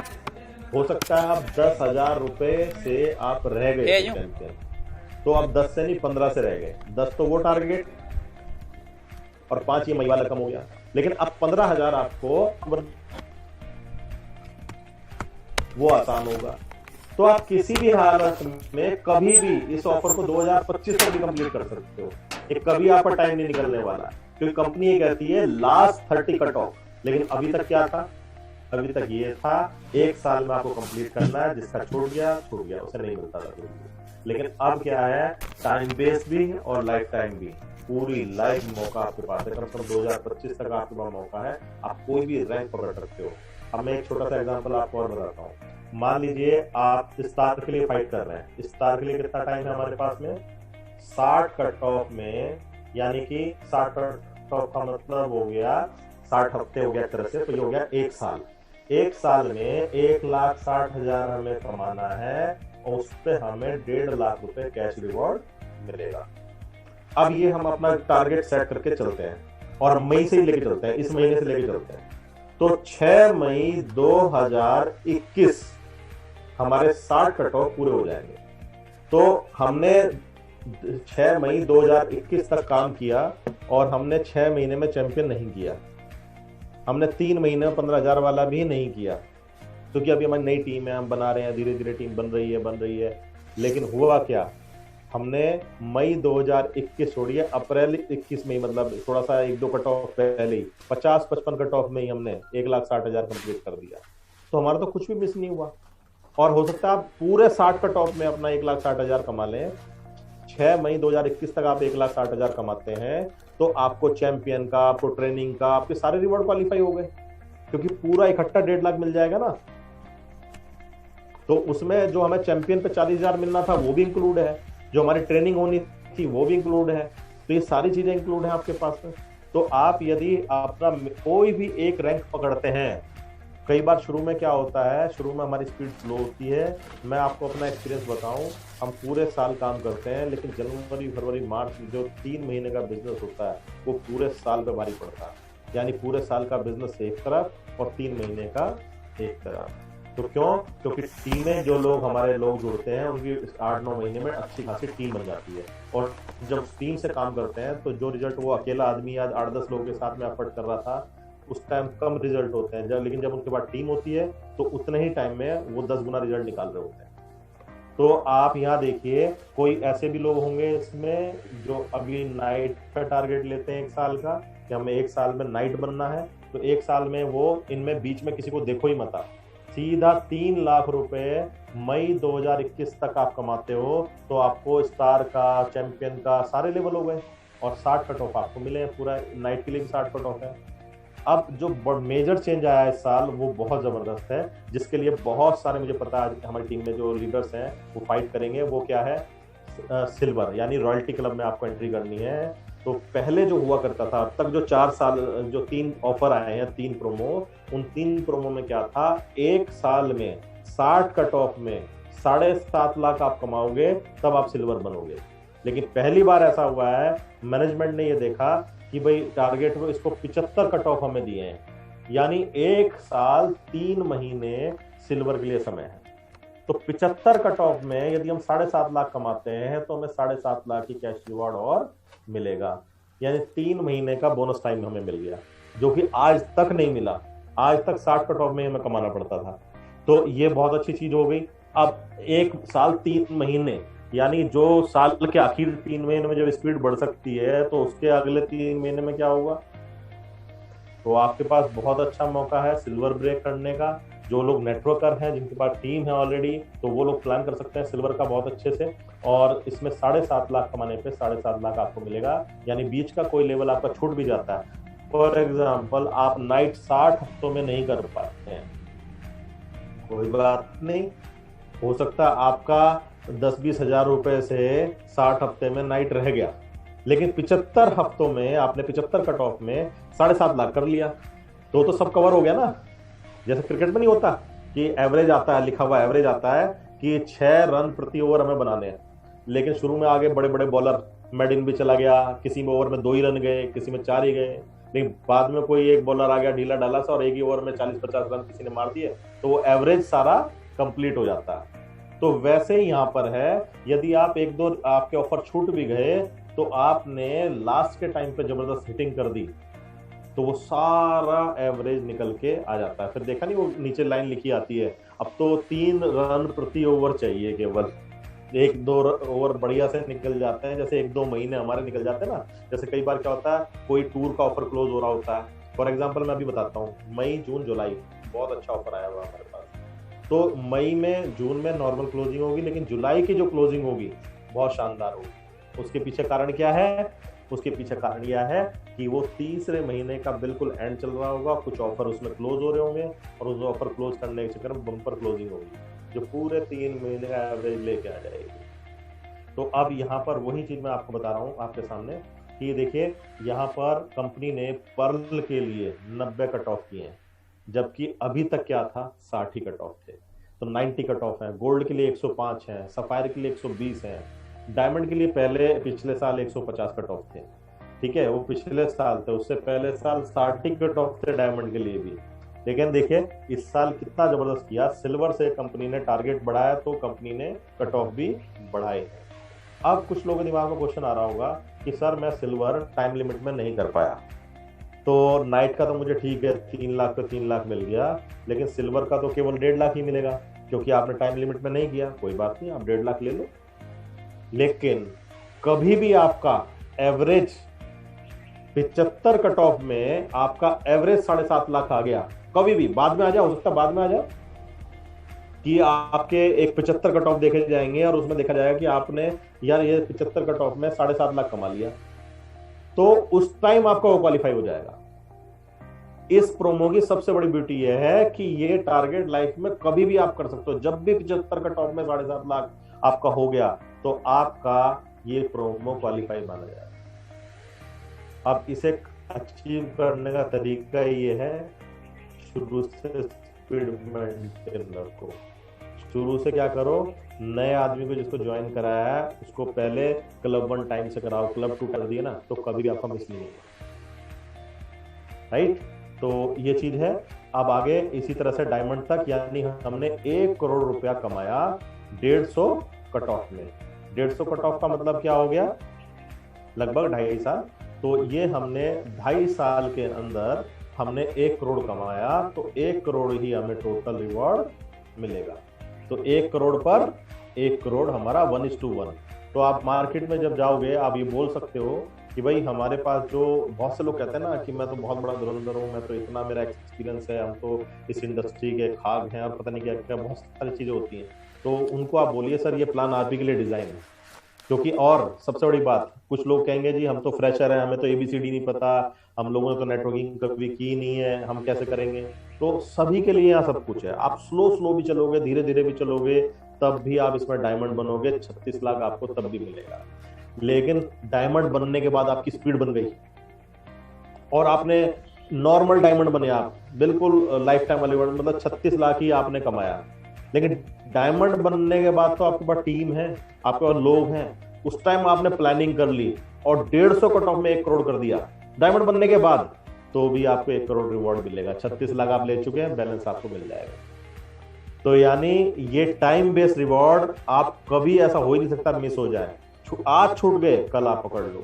हो सकता है आप 10,000 रुपए से आप रह गए चैंपियन, तो अब 10 से नहीं 15 से रह गए, 10 तो वो टारगेट और 5 ये मई वाला कम हो गया। लेकिन अब 15,000 आपको वो आसान होगा। तो आप किसी भी हालत में कभी भी इस ऑफर को 2025 तक भी कंप्लीट कर सकते हो, ये कभी आपका टाइम नहीं निकलने वाला, क्योंकि कंपनी ये कहती है लास्ट 30 कट ऑफ। लेकिन अभी तक क्या था, अभी तक ये था 1 साल में आपको कंप्लीट करना है, जिसका छूट गया, उसे नहीं मिलता था। लेकिन अब क्या है, टाइम बेस्ड भी और लाइफ टाइम भी, पूरी लाइफ मौका आपके पास है। कम से कम 2025 तक आपके पास मौका है, आप कोई भी रैंक पकड़ सकते हो। अब मैं एक छोटा सा एग्जांपल आपको और बताता हूँ। मान लीजिए आप स्टार के लिए फाइट कर रहे हैं, स्टार के लिए कितना टाइम है हमारे पास में, 60 कट ऑफ में, यानी कि 60 कट ऑफ का मतलब हो गया 60 हफ्ते हो गया एक तरह से, तो ये हो गया 1 साल। 1 साल में 1,60,000 हमें कमाना है और उस पर हमें 1.5 लाख रुपए कैश रिवॉर्ड मिलेगा। अब ये हम अपना टारगेट सेट करके चलते हैं और मई से ही लेके चलते हैं, इस महीने से लेके चलते हैं। तो 6 मई 2021 हमारे 60 कट ऑफ पूरे हो जाएंगे। तो हमने 6 मई 2021 तक काम किया और हमने 6 महीने में चैंपियन नहीं किया, हमने 3 महीने में 15,000 वाला भी नहीं किया, क्योंकि अभी हमारी नई टीम है, हम बना रहे हैं, धीरे धीरे टीम बन रही है। लेकिन हुआ क्या, हमने मई 2021 छोड़िए, अप्रैल 21 में, मतलब थोड़ा सा 1-2 कट ऑफ पहले ही 50-55 कट ऑफ में ही हमने 1,60,000 कंप्लीट कर दिया। तो हमारा तो कुछ भी मिस नहीं हुआ। और हो सकता है आप पूरे 60 कट ऑफ में अपना 1,60,000 कमा लें। 6 मई 2021 तक आप 1,60,000 कमाते हैं तो आपको चैंपियन का, आपको ट्रेनिंग का, आपके सारे रिवॉर्ड क्वालिफाई हो गए, क्योंकि पूरा इकट्ठा 1.5 लाख मिल जाएगा ना। तो उसमें जो हमें चैंपियन पे 40,000 मिलना था वो भी इंक्लूड है, जो हमारी ट्रेनिंग होनी थी वो भी इंक्लूड है। तो ये सारी चीजें इंक्लूड है आपके पास में। तो आप यदि अपना कोई भी एक रैंक पकड़ते हैं, कई बार शुरू में क्या होता है, शुरू में हमारी स्पीड स्लो होती है। मैं आपको अपना एक्सपीरियंस बताऊं, हम पूरे साल काम करते हैं, लेकिन जनवरी, फरवरी, मार्च जो 3 महीने का बिजनेस होता है वो पूरे साल पे भारी पड़ता है। यानी पूरे साल का बिजनेस एक तरफ और 3 महीने का एक तरफ। तो क्यों? क्योंकि टीमें, जो लोग हमारे लोग जुड़ते हैं, उनकी 8-9 महीने में अच्छी खासी टीम बन जाती है। और जब टीम से काम करते हैं तो जो रिजल्ट वो अकेला आदमी या 8-10 लोगों के साथ में एफर्ट कर रहा था, उस टाइम कम रिजल्ट होते हैं। लेकिन जब उनके पास टीम होती है तो उतने ही टाइम में वो 10 गुना रिजल्ट निकाल रहे होते हैं। तो आप यहाँ देखिए, कोई ऐसे भी लोग होंगे इसमें जो अभी नाइट का टारगेट लेते हैं 1 साल का, कि हमें 1 साल में नाइट बनना है। तो 1 साल में वो, इनमें बीच में किसी को देखो ही मत, सीधा 3 लाख रुपए मई 2021 तक आप कमाते हो, तो आपको स्टार का, चैंपियन का सारे लेवल हो गए और 60 कट ऑफ आपको मिले हैं। पूरा नाइट के लिए भी 60 कट ऑफ है। अब जो मेजर चेंज आया इस साल वो बहुत जबरदस्त है, जिसके लिए बहुत सारे मुझे पता है हमारी टीम में जो लीडर्स हैं वो फाइट करेंगे। वो क्या है? सिल्वर, यानी रॉयल्टी क्लब में आपको एंट्री करनी है। तो पहले जो हुआ करता था, अब तक जो 4 साल जो 3 ऑफर आए हैं, 3 प्रोमो, उन 3 प्रोमो में क्या था, एक साल में 60 कट ऑफ में 7.5 लाख आप कमाओगे तब आप सिल्वर बनोगे। लेकिन पहली बार ऐसा हुआ है, मैनेजमेंट ने ये देखा कि भाई टारगेट में इसको 75 कट ऑफ हमें दिए हैं, यानी एक साल 3 महीने सिल्वर के लिए समय है। तो 75 कट ऑफ में यदि हम 7.5 लाख कमाते हैं तो हमें 7.5 लाख की कैश रिवॉर्ड और मिलेगा, यानी 3 महीने का बोनस टाइम हमें मिल गया, जो कि आज तक नहीं मिला। आज तक 60 कट ऑफ में हमें कमाना पड़ता था। तो ये बहुत अच्छी चीज हो गई। अब एक साल 3 महीने, यानी जो साल के आखिर 3 महीने में जब स्पीड बढ़ सकती है तो उसके अगले 3 महीने में क्या होगा? तो आपके पास बहुत अच्छा मौका है सिल्वर ब्रेक करने का। जो लोग नेटवर्कर हैं, जिनके पास टीम है ऑलरेडी, तो वो लोग प्लान कर सकते हैं सिल्वर का बहुत अच्छे से। और इसमें 7.5 लाख कमाने पे 7.5 लाख आपको मिलेगा, यानी बीच का कोई लेवल आपका छूट भी जाता है। फॉर एग्जाम्पल, आप नाइट 60 हफ्तों में नहीं कर पाते हैं, कोई बात नहीं, हो सकता है आपका 10-20 हजार रुपए से 60 हफ्ते में नाइट रह गया, लेकिन 75 हफ्तों में आपने 75 कट ऑफ में 7.5 लाख कर लिया, तो सब कवर हो गया ना। जैसे क्रिकेट में नहीं होता कि एवरेज आता है, लिखा हुआ एवरेज आता है कि 6 रन प्रति ओवर हमें बनाने हैं, लेकिन शुरू में आगे बड़े बड़े बॉलर, मेडिन भी चला गया, किसी में ओवर में 2 ही रन गए, किसी में 4 ही गए, लेकिन बाद में कोई एक बॉलर आ गया ढीला डाला सा और एक ही ओवर में 40-50 रन किसी ने मार दिए, तो वो एवरेज सारा कंप्लीट हो जाता है। तो वैसे ही यहां पर है, यदि आप 1-2 आपके ऑफर छूट भी गए तो आपने लास्ट के टाइम पे जबरदस्त हिटिंग कर दी, तो वो सारा एवरेज निकल के आ जाता है। फिर देखा नहीं वो नीचे लाइन लिखी आती है, अब तो 3 रन प्रति ओवर चाहिए केवल। 1-2 ओवर बढ़िया से निकल जाते हैं, जैसे 1-2 महीने हमारे निकल जाते हैं ना। जैसे कई बार क्या होता है, कोई टूर का ऑफर क्लोज हो रहा होता है, फॉर एग्जाम्पल मैं अभी बताता हूँ, मई जून जुलाई बहुत अच्छा ऑफर आया हुआ हमारे पास। तो मई में जून में नॉर्मल क्लोजिंग होगी, लेकिन जुलाई की जो क्लोजिंग होगी बहुत शानदार होगी। उसके पीछे कारण क्या है? उसके पीछे कारण यह है कि वो तीसरे महीने का बिल्कुल एंड चल रहा होगा, कुछ ऑफर उसमें क्लोज हो रहे होंगे और उस ऑफर क्लोज करने के चक्कर में बम्पर क्लोजिंग होगी जो पूरे 3 महीने का एवरेज लेके आ जाएगी। तो अब यहाँ पर वही चीज मैं आपको बता रहा हूँ आपके सामने कि देखिए, यहाँ पर कंपनी ने पर्ल के लिए 90 कट ऑफ किए हैं, जबकि अभी तक क्या था, 60 ही कट ऑफ थे। तो 90 कट ऑफ है। गोल्ड के लिए 105 है, सफायर के लिए 120 है, डायमंड के लिए पहले पिछले साल 150 कट ऑफ थे, ठीक है, वो पिछले साल थे। उससे पहले साल 60 कट ऑफ थे डायमंड के लिए भी। लेकिन देखिए इस साल कितना जबरदस्त किया, सिल्वर से कंपनी ने टारगेट बढ़ाया तो कंपनी ने कट ऑफ भी बढ़ाए। अब कुछ लोगों के दिमाग में क्वेश्चन आ रहा होगा कि सर मैं सिल्वर टाइम लिमिट में नहीं कर पाया, तो नाइट का तो मुझे ठीक है 3 लाख पे 3 लाख मिल गया, लेकिन सिल्वर का तो केवल 1.5 लाख ही मिलेगा क्योंकि आपने टाइम लिमिट में नहीं किया। कोई बात नहीं, आप 1.5 लाख ले लो, लेकिन कभी भी आपका एवरेज 75 कट ऑफ में आपका एवरेज 7.5 लाख आ गया, कभी भी बाद में आ जाए, हो सकता है बाद में आ जाए कि आपके एक 75 कट ऑफ देखे जाएंगे और उसमें देखा जाएगा कि आपने यार ये 75 कट ऑफ में 7.5 लाख कमा लिया, तो उस टाइम आपका वो क्वालिफाई हो जाएगा। इस प्रोमो की सबसे बड़ी ब्यूटी यह है कि ये टारगेट लाइफ में कभी भी आप कर सकते हो। जब भी 75 कट ऑफ में 7.5 लाख आपका हो गया तो आपका ये प्रोमो क्वालिफाई माना जाएगा। अब इसे अचीव करने का तरीका ये है, शुरू से स्पीड मेंटेन रखो। शुरू से क्या करो, नए आदमी को जिसको ज्वाइन कराया है उसको पहले क्लब 1 टाइम से कराओ, क्लब 2 कर दिए ना तो कभी भी आपका मिस नहीं होगा, राइट। तो ये चीज है। अब आगे इसी तरह से डायमंड तक, यानी हमने 1 करोड़ रुपया कमाया 150 कट ऑफ में। 150 कट ऑफ का मतलब क्या हो गया, लगभग 2.5 साल। तो ये हमने 2.5 साल के अंदर हमने 1 करोड़ कमाया, तो 1 करोड़ ही हमें टोटल रिवॉर्ड मिलेगा। तो 1 करोड़ पर 1 करोड़ हमारा 1:1। तो आप मार्केट में जब जाओगे आप ये बोल सकते हो कि भाई हमारे पास, जो बहुत से लोग कहते हैं ना कि मैं तो बहुत बड़ा धुरंधर हूँ, मैं तो इतना मेरा एक्सपीरियंस है, हम तो इस इंडस्ट्री के खाग हैं और पता नहीं क्या क्या बहुत सारी चीजें होती हैं, तो उनको आप बोलिए सर ये प्लान आप ही के लिए डिजाइन है, क्योंकि और सबसे बड़ी बात, कुछ लोग कहेंगे जी हम तो फ्रेशर हैं, हमें तो एबीसीडी नहीं पता, हम लोगों ने तो नेटवर्किंग कभी की नहीं है, हम कैसे करेंगे। तो सभी के लिए यहाँ सब कुछ है। आप स्लो स्लो भी चलोगे, धीरे धीरे भी चलोगे, तब भी आप इसमें डायमंड बनोगे। 36 लाख आपको तब भी मिलेगा। लेकिन डायमंड बनने के बाद आपकी स्पीड बन गई और आपने नॉर्मल डायमंड बने, आप बिल्कुल लाइफ टाइम वाले, मतलब 36 लाख ही आपने कमाया। लेकिन डायमंड बनने के बाद तो आपके पास टीम है, आपके पास लोग हैं, उस टाइम आपने प्लानिंग कर ली और 150 कट ऑफ में 1 करोड़ कर दिया डायमंड बनने के बाद, तो भी आपको 1 करोड़ रिवॉर्ड मिलेगा। 36 लाख आप ले चुके हैं, बैलेंस आपको मिल जाएगा। तो यानी ये टाइम बेस्ड रिवॉर्ड आप कभी ऐसा हो ही नहीं सकता मिस हो जाए। आज छूट गए, कल आप पकड़ लो।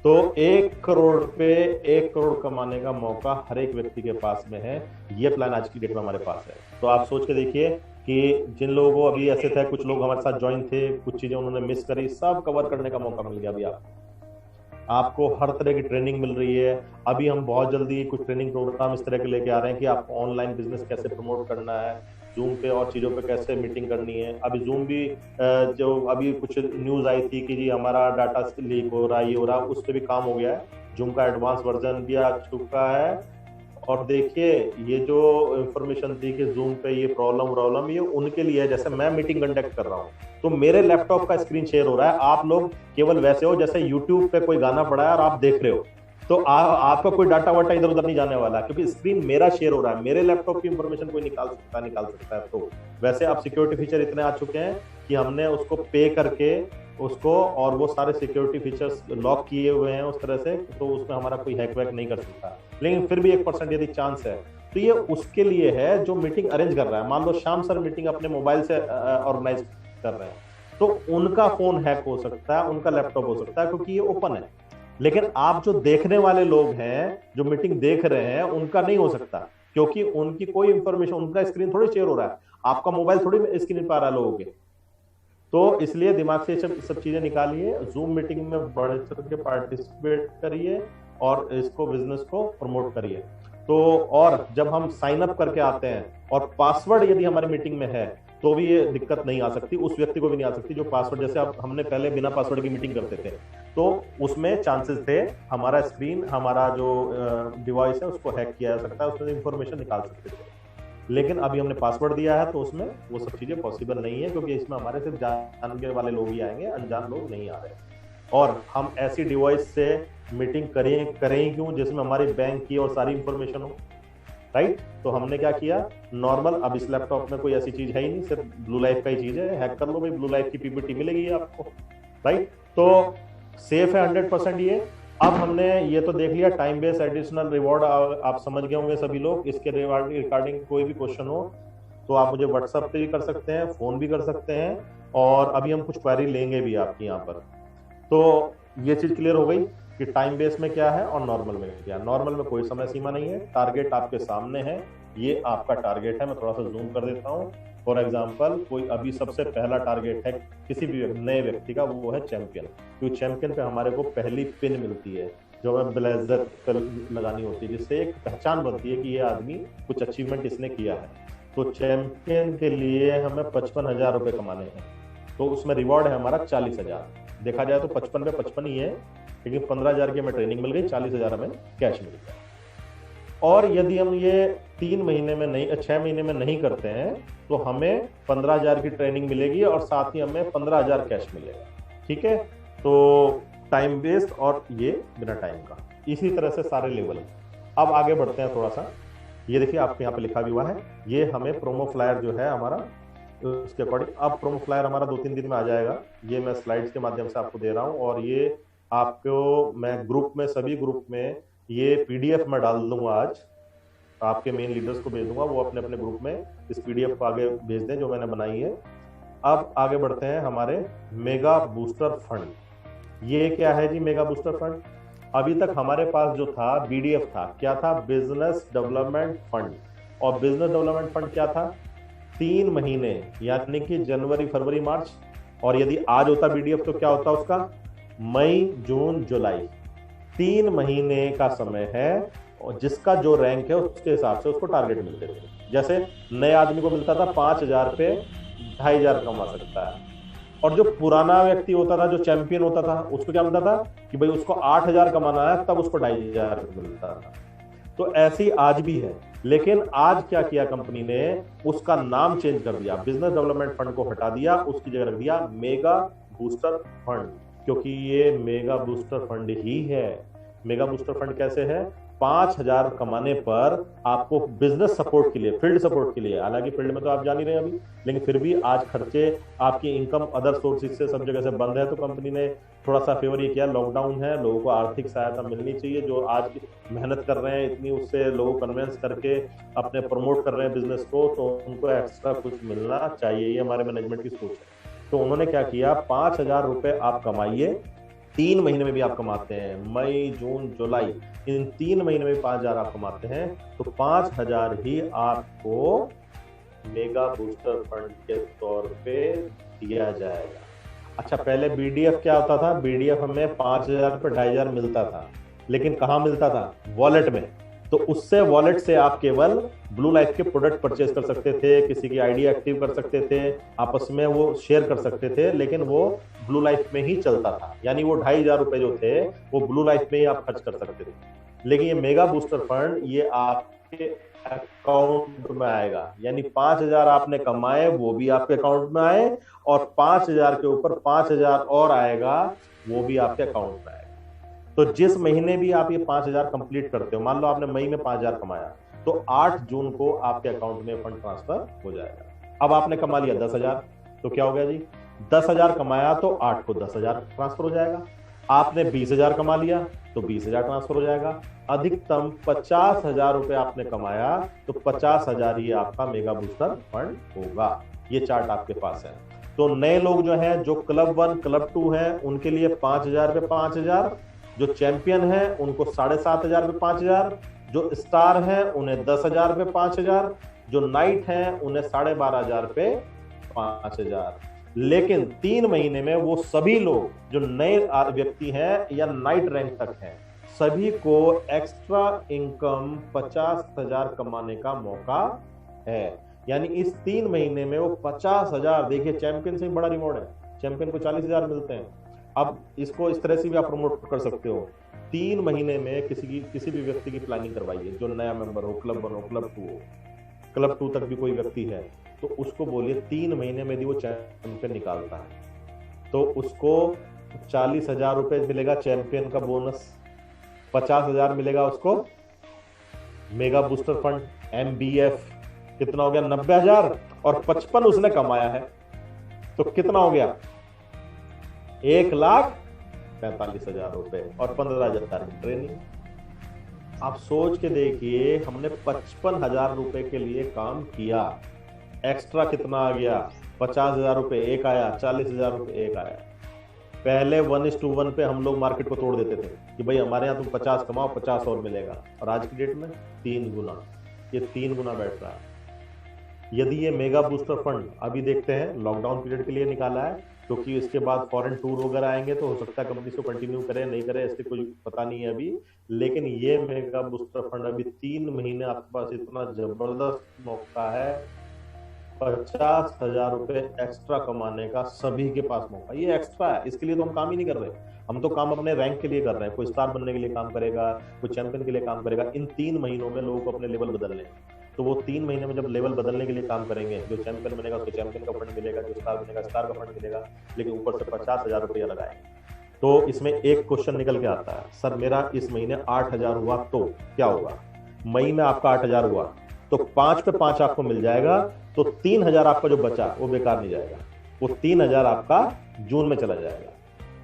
तो 1 करोड़ पे 1 करोड़ कमाने का मौका हर एक व्यक्ति के पास में है। ये प्लान आज की डेट में हमारे पास है। तो आप सोच के देखिए कि जिन लोगों को अभी ऐसे थे, कुछ लोग हमारे साथ ज्वाइन थे, कुछ चीजें उन्होंने मिस करी, सब कवर करने का मौका मिल गया। अभी आपको हर तरह की ट्रेनिंग मिल रही है। अभी हम बहुत जल्दी कुछ ट्रेनिंग प्रोग्राम इस तरह के लेके आ रहे हैं कि आपको ऑनलाइन बिजनेस कैसे प्रमोट करना है, जूम पे और चीज़ों पे कैसे मीटिंग करनी है। अभी जूम भी जो अभी कुछ न्यूज़ आई थी कि जी हमारा डाटा लीक हो रहा है, ये हो रहा है, उस पर भी काम हो गया है। जूम का एडवांस वर्जन भी आ चुका है। और देखिए ये जो इंफॉर्मेशन थी कि जूम पे ये प्रॉब्लम ये उनके लिए है। जैसे मैं मीटिंग कंडक्ट कर रहा हूँ तो मेरे लैपटॉप का स्क्रीन शेयर हो रहा है, आप लोग केवल वैसे हो जैसे यूट्यूब पे कोई गाना पड़ा है और आप देख रहे हो, तो आपका कोई डाटा वाटा इधर उधर नहीं जाने वाला, क्योंकि स्क्रीन मेरा शेयर हो रहा है। मेरे लैपटॉप की इंफॉर्मेशन कोई निकाल सकता है। तो वैसे अब सिक्योरिटी फीचर इतने आ चुके हैं कि हमने उसको पे करके उसको, और वो सारे सिक्योरिटी फीचर्स लॉक किए हुए हैं उस तरह से, तो उसमें हमारा कोई हैक वैक नहीं कर सकता। लेकिन फिर भी 1% यदि चांस है तो ये उसके लिए है जो मीटिंग अरेंज कर रहा है। मान लो श्याम सर मीटिंग अपने मोबाइल से ऑर्गेनाइज कर रहे हैं, तो उनका फोन हैक हो सकता है, उनका लैपटॉप हो सकता है, क्योंकि ये ओपन है। लेकिन आप जो देखने वाले लोग हैं, जो मीटिंग देख रहे हैं, उनका नहीं हो सकता, क्योंकि उनकी कोई इंफॉर्मेशन, उनका स्क्रीन थोड़ी शेयर हो रहा है, आपका मोबाइल थोड़ी स्क्रीन पा रहा है लोगों के। तो इसलिए दिमाग से सब चीजें निकालिए, जूम मीटिंग में बढ़ चढ़ के पार्टिसिपेट करिए और इसको बिजनेस को प्रमोट करिए। तो और जब हम साइन अप करके आते हैं और पासवर्ड यदि हमारी मीटिंग में है तो भी ये दिक्कत नहीं आ सकती, उस व्यक्ति को भी नहीं आ सकती जो पासवर्ड, जैसे अब हमने पहले बिना पासवर्ड की मीटिंग करते थे तो उसमें चांसेस थे हमारा स्क्रीन, हमारा जो डिवाइस है उसको हैक किया जा सकता है, उसमें इंफॉर्मेशन निकाल सकते थे। लेकिन अभी हमने पासवर्ड दिया है तो उसमें वो सब चीजें पॉसिबल नहीं है, क्योंकि इसमें हमारे सिर्फ जानने वाले लोग ही आएंगे, अनजान लोग नहीं आ रहे। और हम ऐसी डिवाइस से मीटिंग करें क्यों जिसमें हमारी बैंक की और सारी इंफॉर्मेशन हो, राइट। तो हमने क्या किया, नॉर्मल, अब इस लैपटॉप में कोई ऐसी चीज है ही नहीं, सिर्फ ब्लू लाइफ का ही चीज है, हैक कर लो भाई, ब्लू लाइफ की पीपीटी मिलेगी आपको, राइट। तो सेफ है 100% ये। अब हमने ये तो देख लिया टाइम बेस्ड एडिशनल रिवॉर्ड, आप समझ गए होंगे सभी लोग। इसके रिगार्डिंग कोई भी क्वेश्चन हो तो आप मुझे व्हाट्सएप पे भी कर सकते हैं, फोन भी कर सकते हैं, और अभी हम कुछ क्वेरी लेंगे भी आपकी यहाँ पर। तो ये चीज क्लियर हो गई कि टाइम बेस में क्या है और नॉर्मल में क्या है। नॉर्मल में कोई समय सीमा नहीं है, टारगेट आपके सामने है, ये आपका टारगेट है। मैं थोड़ा सा जूम कर देता हूँ। फॉर एग्जाम्पल, कोई अभी सबसे पहला टारगेट है किसी भी नए व्यक्ति का, वो है चैंपियन। क्योंकि चैंपियन पे हमारे को पहली पिन मिलती है जो हमें ब्लेजर पे लगानी होती है, जिससे एक पहचान बनती है कि ये आदमी कुछ अचीवमेंट इसने किया है। तो चैंपियन के लिए हमें 55,000 रुपये कमाने हैं, तो उसमें रिवॉर्ड है हमारा 40,000। देखा जाए तो 55 पे 55 ही है, लेकिन 15,000 की हमें ट्रेनिंग मिल गई, 40,000 हमें कैश मिल गया। और यदि हम ये 3 महीने में नहीं, 6 महीने में नहीं करते हैं तो हमें 15,000 की ट्रेनिंग मिलेगी और साथ ही हमें 15,000 कैश मिलेगा। ठीक है, तो टाइम बेस्ड और ये बिना टाइम का, इसी तरह से सारे लेवल। अब आगे बढ़ते हैं थोड़ा सा। ये देखिए आपके यहाँ पे लिखा भी हुआ है, ये हमें प्रोमो फ्लायर जो है हमारा, उसके अकॉर्डिंग अब प्रोमो फ्लायर हमारा 2-3 दिन में आ जाएगा। ये मैं स्लाइड्स के माध्यम से आपको दे रहा हूँ, और ये आपको मैं ग्रुप में, सभी ग्रुप में ये पीडीएफ में डाल दूंगा। आज आपके मेन लीडर्स को भेज दूंगा, वो अपने अपने ग्रुप में इस पीडीएफ को आगे भेज दें जो मैंने बनाई है। अब आगे बढ़ते हैं हमारे मेगा बूस्टर फंड। ये क्या है जी मेगा बूस्टर फंड? अभी तक हमारे पास जो था बीडीएफ था, क्या था? Business development fund. और बिजनेस डेवलपमेंट फंड क्या था? 3 महीने, यानी कि जनवरी, फरवरी, मार्च। और यदि आज होता बीडीएफ तो क्या होता उसका? मई, जून, जुलाई। 3 महीने का समय है, और जिसका जो रैंक है उसके हिसाब से उसको टारगेट मिलते थे। जैसे नए आदमी को मिलता था 5,000 पे 2,500 कमा सकता है, और जो पुराना व्यक्ति होता था, जो चैंपियन होता था, उसको क्या मिलता था कि भाई उसको 8,000 कमाना है, तब उसको 2,500 मिलता था। तो ऐसी आज भी है। लेकिन आज क्या किया कंपनी ने, उसका नाम चेंज कर दिया, बिजनेस डेवलपमेंट फंड को हटा दिया, उसकी जगह रख दिया मेगा बूस्टर फंड, क्योंकि ये मेगा बूस्टर फंड ही है। मेगा बूस्टर फंड कैसे है? 5,000 कमाने पर आपको बिजनेस सपोर्ट के लिए, फील्ड सपोर्ट के लिए, हालांकि फील्ड में तो आप जान ही रहे हैं अभी, लेकिन फिर भी आज खर्चे, आपकी इनकम अदर सोर्सेज से सब जगह से बंद है, तो कंपनी ने थोड़ा सा फेवर ये किया, लॉकडाउन है, लोगों को आर्थिक सहायता मिलनी चाहिए, जो आज मेहनत कर रहे हैं इतनी, उससे लोगों को कन्वेंस करके अपने प्रमोट कर रहे हैं बिजनेस को, तो उनको एक्स्ट्रा कुछ मिलना चाहिए, ये हमारे मैनेजमेंट की सोच है। तो उन्होंने क्या किया, 5,000 रुपए आप कमाइए, 3 महीने में भी आप कमाते हैं, मई जून जुलाई, इन 3 महीने में 5,000 आप कमाते हैं, तो 5,000 ही आपको मेगा बूस्टर फंड के तौर पे दिया जाएगा। अच्छा, पहले बीडीएफ क्या होता था? बीडीएफ हमें 5,000 पे 2,500 मिलता था, लेकिन कहाँ मिलता था? वॉलेट में। तो उससे, वॉलेट से आप केवल ब्लू लाइफ के प्रोडक्ट परचेज कर सकते थे, किसी की आईडी एक्टिव कर सकते थे, आपस में वो शेयर कर सकते थे, लेकिन वो ब्लू लाइफ में ही चलता था, यानी वो 2,500 रुपए जो थे वो ब्लू लाइफ में ही आप खर्च कर सकते थे। लेकिन ये मेगा बूस्टर फंड, ये आपके अकाउंट में आएगा, यानी 5,000 आपने कमाए वो भी आपके अकाउंट में आए, और 5,000 के ऊपर 5,000 और आएगा, वो भी आपके अकाउंट में आएगा। तो जिस महीने भी आप ये 5,000 कंप्लीट करते हो, मान लो आपने मई में 5,000 कमाया, तो 8 जून को आपके अकाउंट में फंड ट्रांसफर हो जाएगा। अब आपने कमा लिया 10,000, तो क्या हो गया जी? 10,000 कमाया तो 8 को 10,000 ट्रांसफर हो जाएगा। आपने 20,000 कमा लिया तो 20,000 ट्रांसफर हो जाएगा। अधिकतम 50,000 रुपए आपने कमाया तो 50,000 ही आपका मेगा बूस्टर फंड होगा। ये चार्ट आपके पास है। तो नए लोग जो हैं, जो क्लब 1 क्लब 2 है, उनके लिए 5,000 पे 5,000, जो चैंपियन है उनको 7,500 पे 5,000, जो स्टार है उन्हें 10,000 पे 5,000, जो नाइट है उन्हें 12,500 पे 5,000। लेकिन 3 महीने में वो सभी लोग जो नए व्यक्ति हैं या नाइट रैंक तक हैं, सभी को एक्स्ट्रा इनकम 50,000 कमाने का मौका है। यानी इस 3 महीने में वो 50,000, देखिए चैंपियन से बड़ा रिवॉर्ड है, चैंपियन को 40,000 मिलते हैं। अब इसको इस तरह से भी आप प्रमोट कर सकते हो, 3 महीने में किसी भी व्यक्ति की प्लानिंग करवाइए, जो नया मेंबर हो, क्लब 1 हो, क्लब 2 हो, क्लब 2 तक भी कोई व्यक्ति है, तो उसको बोलिए 3 महीने में यदि वो चैंपियन निकालता है तो उसको 40,000 रुपए मिलेगा चैंपियन का बोनस, 50,000 मिलेगा उसको मेगा बूस्टर फंड MBF, कितना हो गया 90,000, और 55 उसने कमाया है तो कितना हो गया 1,45,000 रुपए, और 15,000 की ट्रेनिंग। आप सोच के देखिए, हमने 55,000 रुपए के लिए काम किया, एक्स्ट्रा कितना आ गया 50,000 रुपए एक आया, 40,000 रुपए एक आया। पहले 1:1 पे हम लोग मार्केट को तोड़ देते थे कि भाई हमारे यहाँ तुम 50 कमाओ 50 और मिलेगा, और आज की डेट में 3 गुना, ये 3 गुना बैठ रहा है। यदि ये मेगा बूस्टर फंड अभी देखते हैं लॉकडाउन पीरियड के लिए निकाला है, क्योंकि इसके बाद फॉरेन टूर वगैरह आएंगे तो हो सकता है कंपनी इसको कंटिन्यू करे नहीं करे, इससे कोई पता नहीं है अभी, लेकिन ये मेगा बूस्टर फंड अभी 3 महीने आपके पास इतना जबरदस्त मौका है, 50,000 रुपए एक्स्ट्रा कमाने का सभी के पास मौका। ये एक्स्ट्रा है, इसके लिए तो हम काम ही नहीं कर रहे, हम तो काम अपने रैंक के लिए कर रहे हैं। कोई स्टार बनने के लिए काम करेगा, कोई चैंपियन के लिए काम करेगा। इन 3 महीनों में लोगों को अपने लेवल बदलने हैं, तो वो 3 महीने में जब लेवल बदलने के लिए काम करेंगे, जो चैंपियन बनेगा उसको चैंपियन का फंड मिलेगा, जो स्टार बनेगा स्टार का फंड मिलेगा, लेकिन ऊपर से 50,000 रुपया लगाएंगे। तो इसमें एक क्वेश्चन निकल के आता है, सर मेरा इस महीने 8,000 हुआ तो क्या होगा? मई में आपका 8,000 हुआ तो 5 पे 5 आपको मिल जाएगा, तो 3,000 आपका जो बचा वो बेकार नहीं जाएगा, वो 3,000 आपका जून में चला जाएगा।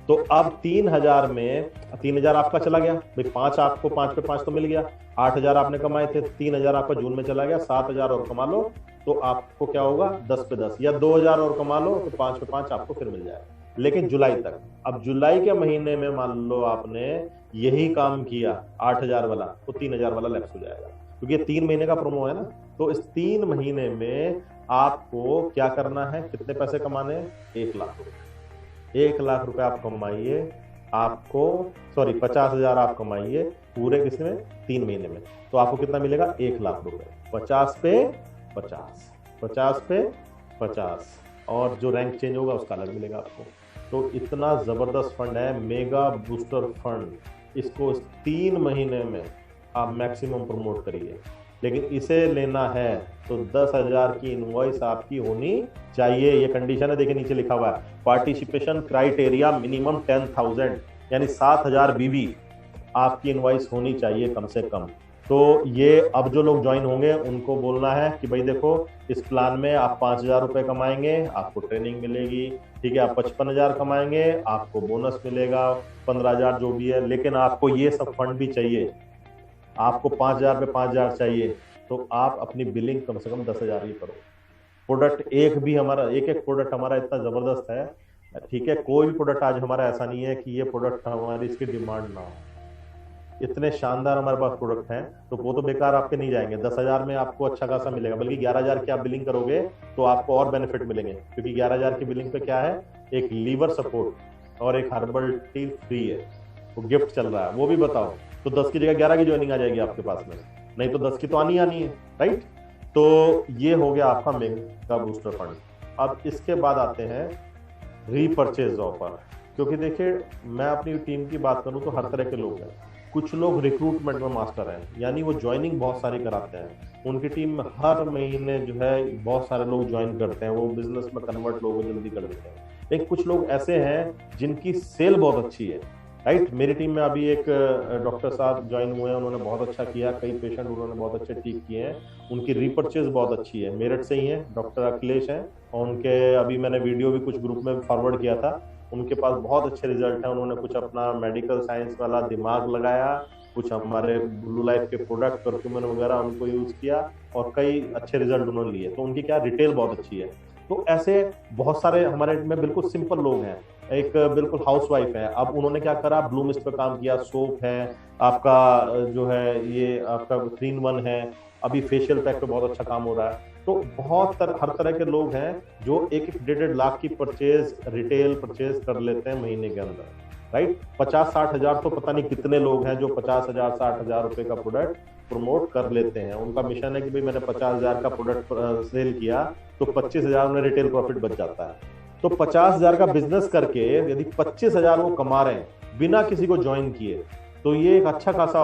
तो अब 3,000 में 3,000 आपका चला गया भाई, 5 आपको 5 पे 5 तो मिल गया, 8,000 आपने कमाए थे, 3,000 आपका जून में चला गया, 7,000 और कमा लो तो आपको क्या होगा 10 पे 10, या 2,000 और कमा लो तो 5 पे 5 आपको फिर मिल जाएगा, लेकिन जुलाई तक। अब जुलाई के महीने में मान लो आपने यही काम किया 8,000 वाला, तो 3,000 वाला लैप्स हो जाएगा, क्योंकि ये 3 महीने का प्रोमो है ना। तो इस 3 महीने में आपको क्या करना है, कितने पैसे कमाने हैं? 1 लाख रुपए। 1 लाख रुपए आप कमाइए, आपको 50,000 आप कमाइए पूरे किसमें 3 महीने में, तो आपको कितना मिलेगा 1 लाख रुपए। 50 पे 50, 50 पे 50, और जो रैंक चेंज होगा उसका अलग मिलेगा आपको। तो इतना ज़बरदस्त फंड है, मेगा बूस्टर फंड। इसको 3 महीने में आप मैक्सिमम प्रमोट करिए, लेकिन इसे लेना है तो 10,000 की इनवॉइस आपकी होनी चाहिए। ये कंडीशन है, देखिए नीचे लिखा हुआ है, पार्टिसिपेशन क्राइटेरिया मिनिमम 10,000, यानी 7,000 बीबी आपकी इनवॉइस होनी चाहिए कम से कम। तो ये अब जो लोग ज्वाइन होंगे उनको बोलना है कि भाई देखो, इस प्लान में आप 5,000 रुपए कमाएंगे, आपको ट्रेनिंग मिलेगी, ठीक है, आप 55,000 कमाएंगे, आपको बोनस मिलेगा 15,000 जो भी है, लेकिन आपको ये सब फंड भी चाहिए, आपको 5,000 पे 5,000 चाहिए, तो आप अपनी बिलिंग कम से कम 10,000 ही करो। प्रोडक्ट एक एक प्रोडक्ट हमारा इतना जबरदस्त है, ठीक है, कोई भी प्रोडक्ट आज हमारा ऐसा नहीं है कि ये प्रोडक्ट हमारी इसकी डिमांड ना हो। इतने शानदार हमारे पास प्रोडक्ट हैं, तो वो तो बेकार आपके नहीं जाएंगे। 10,000 में आपको अच्छा खासा मिलेगा, बल्कि 11,000 की आप बिलिंग करोगे तो आपको और बेनिफिट मिलेंगे, क्योंकि 11,000 की बिलिंग पे क्या है, एक लीवर सपोर्ट और एक हर्बल टी फ्री है, वो गिफ्ट चल रहा है, वो भी बताओ। तो 10 की जगह 11 की ज्वाइनिंग आ जाएगी आपके पास में, नहीं तो 10 की तो आनी है, राइट। तो ये हो गया आपका मेगा बूस्टर फंड। अब इसके बाद आते हैं रीपरचेज ऑफर, क्योंकि देखिए मैं अपनी टीम की बात करूं तो हर तरह के लोग हैं। कुछ लोग रिक्रूटमेंट में मास्टर हैं, यानी वो ज्वाइनिंग बहुत सारी कराते हैं, उनकी टीम में हर महीने जो है बहुत सारे लोग ज्वाइन करते हैं, वो बिजनेस में कन्वर्ट लोगों को जल्दी कर देते हैं। लेकिन कुछ लोग ऐसे हैं जिनकी सेल बहुत अच्छी है, राइट। मेरी टीम में अभी एक डॉक्टर साहब ज्वाइन हुए हैं, उन्होंने बहुत अच्छा किया, कई पेशेंट उन्होंने बहुत अच्छे ठीक किए हैं, उनकी रीपरचेज बहुत अच्छी है, मेरठ से ही है, डॉक्टर अखिलेश हैं, और उनके अभी मैंने वीडियो भी कुछ ग्रुप में फॉरवर्ड किया था, उनके पास बहुत अच्छे रिजल्ट हैं। उन्होंने कुछ अपना मेडिकल साइंस वाला दिमाग लगाया, कुछ हमारे ब्लू लाइफ के प्रोडक्ट परफ्यूमन वगैरह उनको यूज किया, और कई अच्छे रिजल्ट उन्होंने लिए। तो उनकी क्या रिटेल बहुत अच्छी है। तो ऐसे बहुत सारे हमारे में बिल्कुल सिंपल लोग हैं, एक बिल्कुल हाउसवाइफ है, अब उन्होंने क्या करा, ब्लू मिस्ट पे काम किया, सोप है आपका, जो है ये आपका 3-in-1 है, अभी फेशियल पैक पे बहुत अच्छा काम हो रहा है। तो हर तरह के लोग हैं जो 1-1.5 लाख की परचेज, रिटेल परचेज कर लेते हैं महीने के अंदर, राइट। 50-60 हजार तो पता नहीं कितने लोग हैं जो 50,000-60,000 रुपए का प्रोडक्ट प्रमोट कर लेते हैं। उनका मिशन है कि भाई मैंने 50,000 का प्रोडक्ट सेल किया तो 25,000 में रिटेल प्रॉफिट बच जाता है। तो 50,000 का बिजनेस करके यदि 25,000 वो कमा रहे हैं बिना किसी को ज्वाइन किए, तो ये एक अच्छा खासा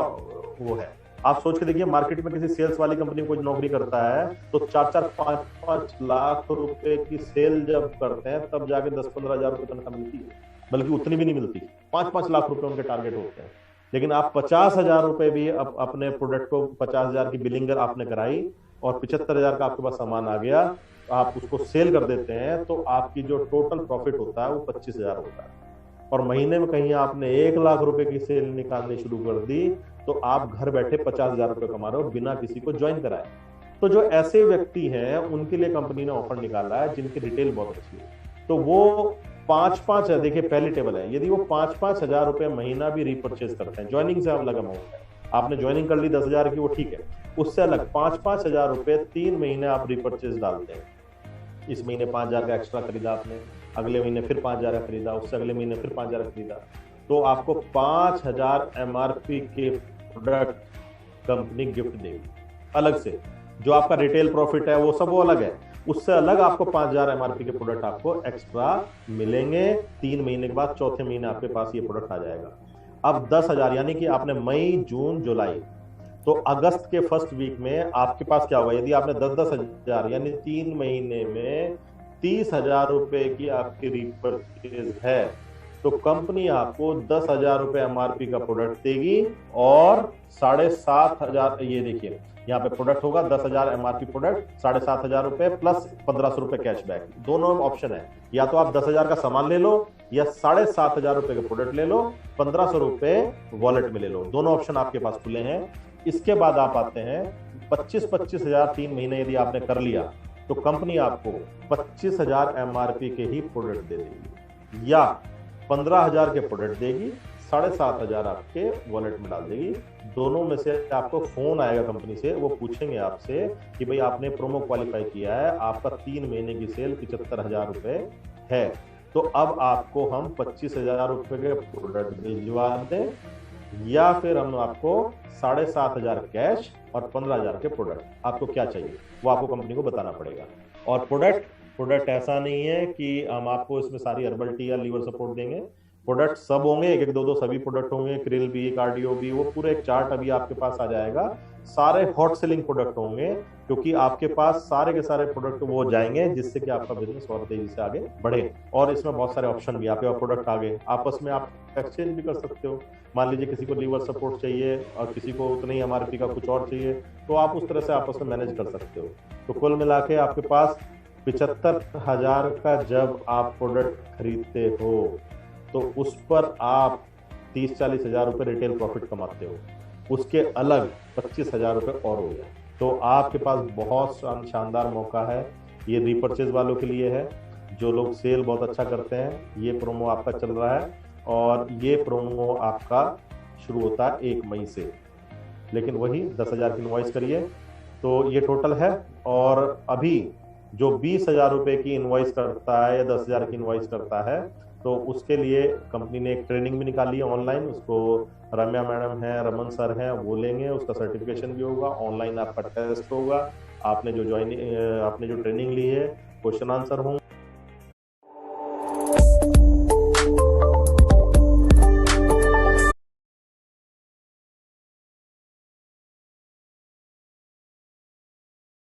वो है। आप सोच के देखिए, मार्केट में किसी सेल्स वाली कंपनी को नौकरी करता है तो 4-4, 5-5 लाख रुपए की सेल जब करते हैं तब जाके 10-15 हजार रुपए तनख्वाह मिलती है, बल्कि उतनी भी नहीं मिलती, 5-5 लाख रुपए उनके टारगेट होते हैं। लेकिन आप 50,000 रुपए भी अपने प्रोडक्ट को 50,000 की बिलिंग आपने कराई और 75,000 का आपके पास सामान आ गया, आप उसको सेल कर देते हैं, तो आपकी जो टोटल प्रॉफिट होता है वो 25,000 होता है। और महीने में कहीं आपने 1 लाख रुपए की सेल निकालनी शुरू कर दी तो आप घर बैठे 50,000 रुपए कमा रहे हो बिना किसी को ज्वाइन कराए। तो जो ऐसे व्यक्ति हैं उनके लिए कंपनी ने ऑफर निकाला है जिनकी रिटेल बहुत अच्छी है, तो वो 5-5, देखिए पहली टेबल है, यदि वो 5-5 हजार रुपए महीना भी रीपरचेज करते हैं, ज्वाइनिंग से अलग अमाउंट है, आपने ज्वाइनिंग कर ली 10,000 की, वो ठीक है, उससे अलग 5-5 हजार रुपए 3 महीने आप रीपरचेज डालते हैं। इस महीने 5,000 का एक्स्ट्रा खरीदा आपने, अगले महीने फिर 5,000 का खरीदा, उससे अगले महीने फिर 5,000 का खरीदा, तो आपको 5,000 MRP के प्रोडक्ट कंपनी गिफ्ट देगी अलग से। जो आपका रिटेल प्रॉफिट है वो सब वो अलग है, उससे अलग आपको 5,000 MRP के प्रोडक्ट आपको एक्स्ट्रा मिलेंगे। 3 महीने के बाद चौथे महीने आपके पास ये प्रोडक्ट आ जाएगा। अब 10,000, यानी कि आपने मई, जून, जुलाई, तो अगस्त के फर्स्ट वीक में आपके पास क्या होगा, यदि आपने 10-10 हजार यानी 3 महीने में 30,000 रुपए की आपकी रीपरचेज है, तो कंपनी आपको 10,000 रुपए MRP का प्रोडक्ट देगी और 7,500, ये देखिए यहाँ पे प्रोडक्ट होगा 10,000 MRP प्रोडक्ट, 7,500 रुपए प्लस 1,500 रुपए कैशबैक। दोनों ऑप्शन है, या तो आप 10,000 का सामान ले लो या 7,500 रुपए का प्रोडक्ट ले लो, 1,500 रुपए वॉलेट में ले लो, दोनों ऑप्शन आपके पास खुले हैं। इसके बाद आप आते हैं 25-25 हजार 3 महीने यदि आपने कर लिया तो कंपनी आपको 25,000 MRP के ही प्रोडक्ट दे देगी, या 15,000 के प्रोडक्ट देगी, 7,500 आपके वॉलेट में डाल देगी। दोनों में से आपको फोन आएगा कंपनी से, वो पूछेंगे आपसे कि भाई आपने प्रोमो क्वालिफाई किया है, आपका 3 महीने की सेल 75,000 रुपए है, तो अब आपको हम 25,000 रुपए के प्रोडक्ट भिजवा दें, या फिर हम आपको 7,500 कैश और 15,000 के प्रोडक्ट, आपको क्या चाहिए वो आपको कंपनी को बताना पड़ेगा। और प्रोडक्ट प्रोडक्ट ऐसा नहीं है कि हम आपको इसमें सारी हर्बल टी या लीवर सपोर्ट देंगे। प्रोडक्ट सब होंगे, एक एक दो दो सभी प्रोडक्ट होंगे, क्रिल भी, कार्डियो भी, वो पूरे एक चार्ट अभी आपके पास आ जाएगा। सारे हॉट सेलिंग प्रोडक्ट होंगे, क्योंकि आपके पास सारे के सारे प्रोडक्ट वो जाएंगे, जिससे कि आपका बिजनेस और तेजी से आगे बढ़े। और इसमें बहुत सारे ऑप्शन भी, आपके पास प्रोडक्ट आ गए, आपस में आप एक्सचेंज भी कर सकते हो। मान लीजिए किसी को लीवर सपोर्ट चाहिए और किसी को उतनी एमआरपी का कुछ और चाहिए, तो आप उस तरह से आपस में मैनेज कर सकते हो। तो कुल मिला के आपके पास 75,000 का जब आप प्रोडक्ट खरीदते हो, तो उस पर आप 30-40 हजार रुपये रिटेल प्रॉफिट कमाते हो। उसके अलग 25,000 रुपये और हो गए। तो आपके पास बहुत शानदार मौका है। ये रीपर्चेज वालों के लिए है, जो लोग सेल बहुत अच्छा करते हैं। ये प्रोमो आपका चल रहा है, और ये प्रोमो आपका शुरू होता है 1 मई से। लेकिन वही 10,000 की इनवॉइस करिए, तो ये टोटल है। और अभी जो 20,000 रुपये की इनवॉइस करता है या 10,000 की इनवॉइस करता है, तो उसके लिए कंपनी ने एक ट्रेनिंग भी निकाली है ऑनलाइन। उसको रम्या मैडम है, रमन सर हैं, वो लेंगे। उसका सर्टिफिकेशन भी होगा, ऑनलाइन आपका टेस्ट होगा। आपने जो ट्रेनिंग ली है, क्वेश्चन आंसर होंगे।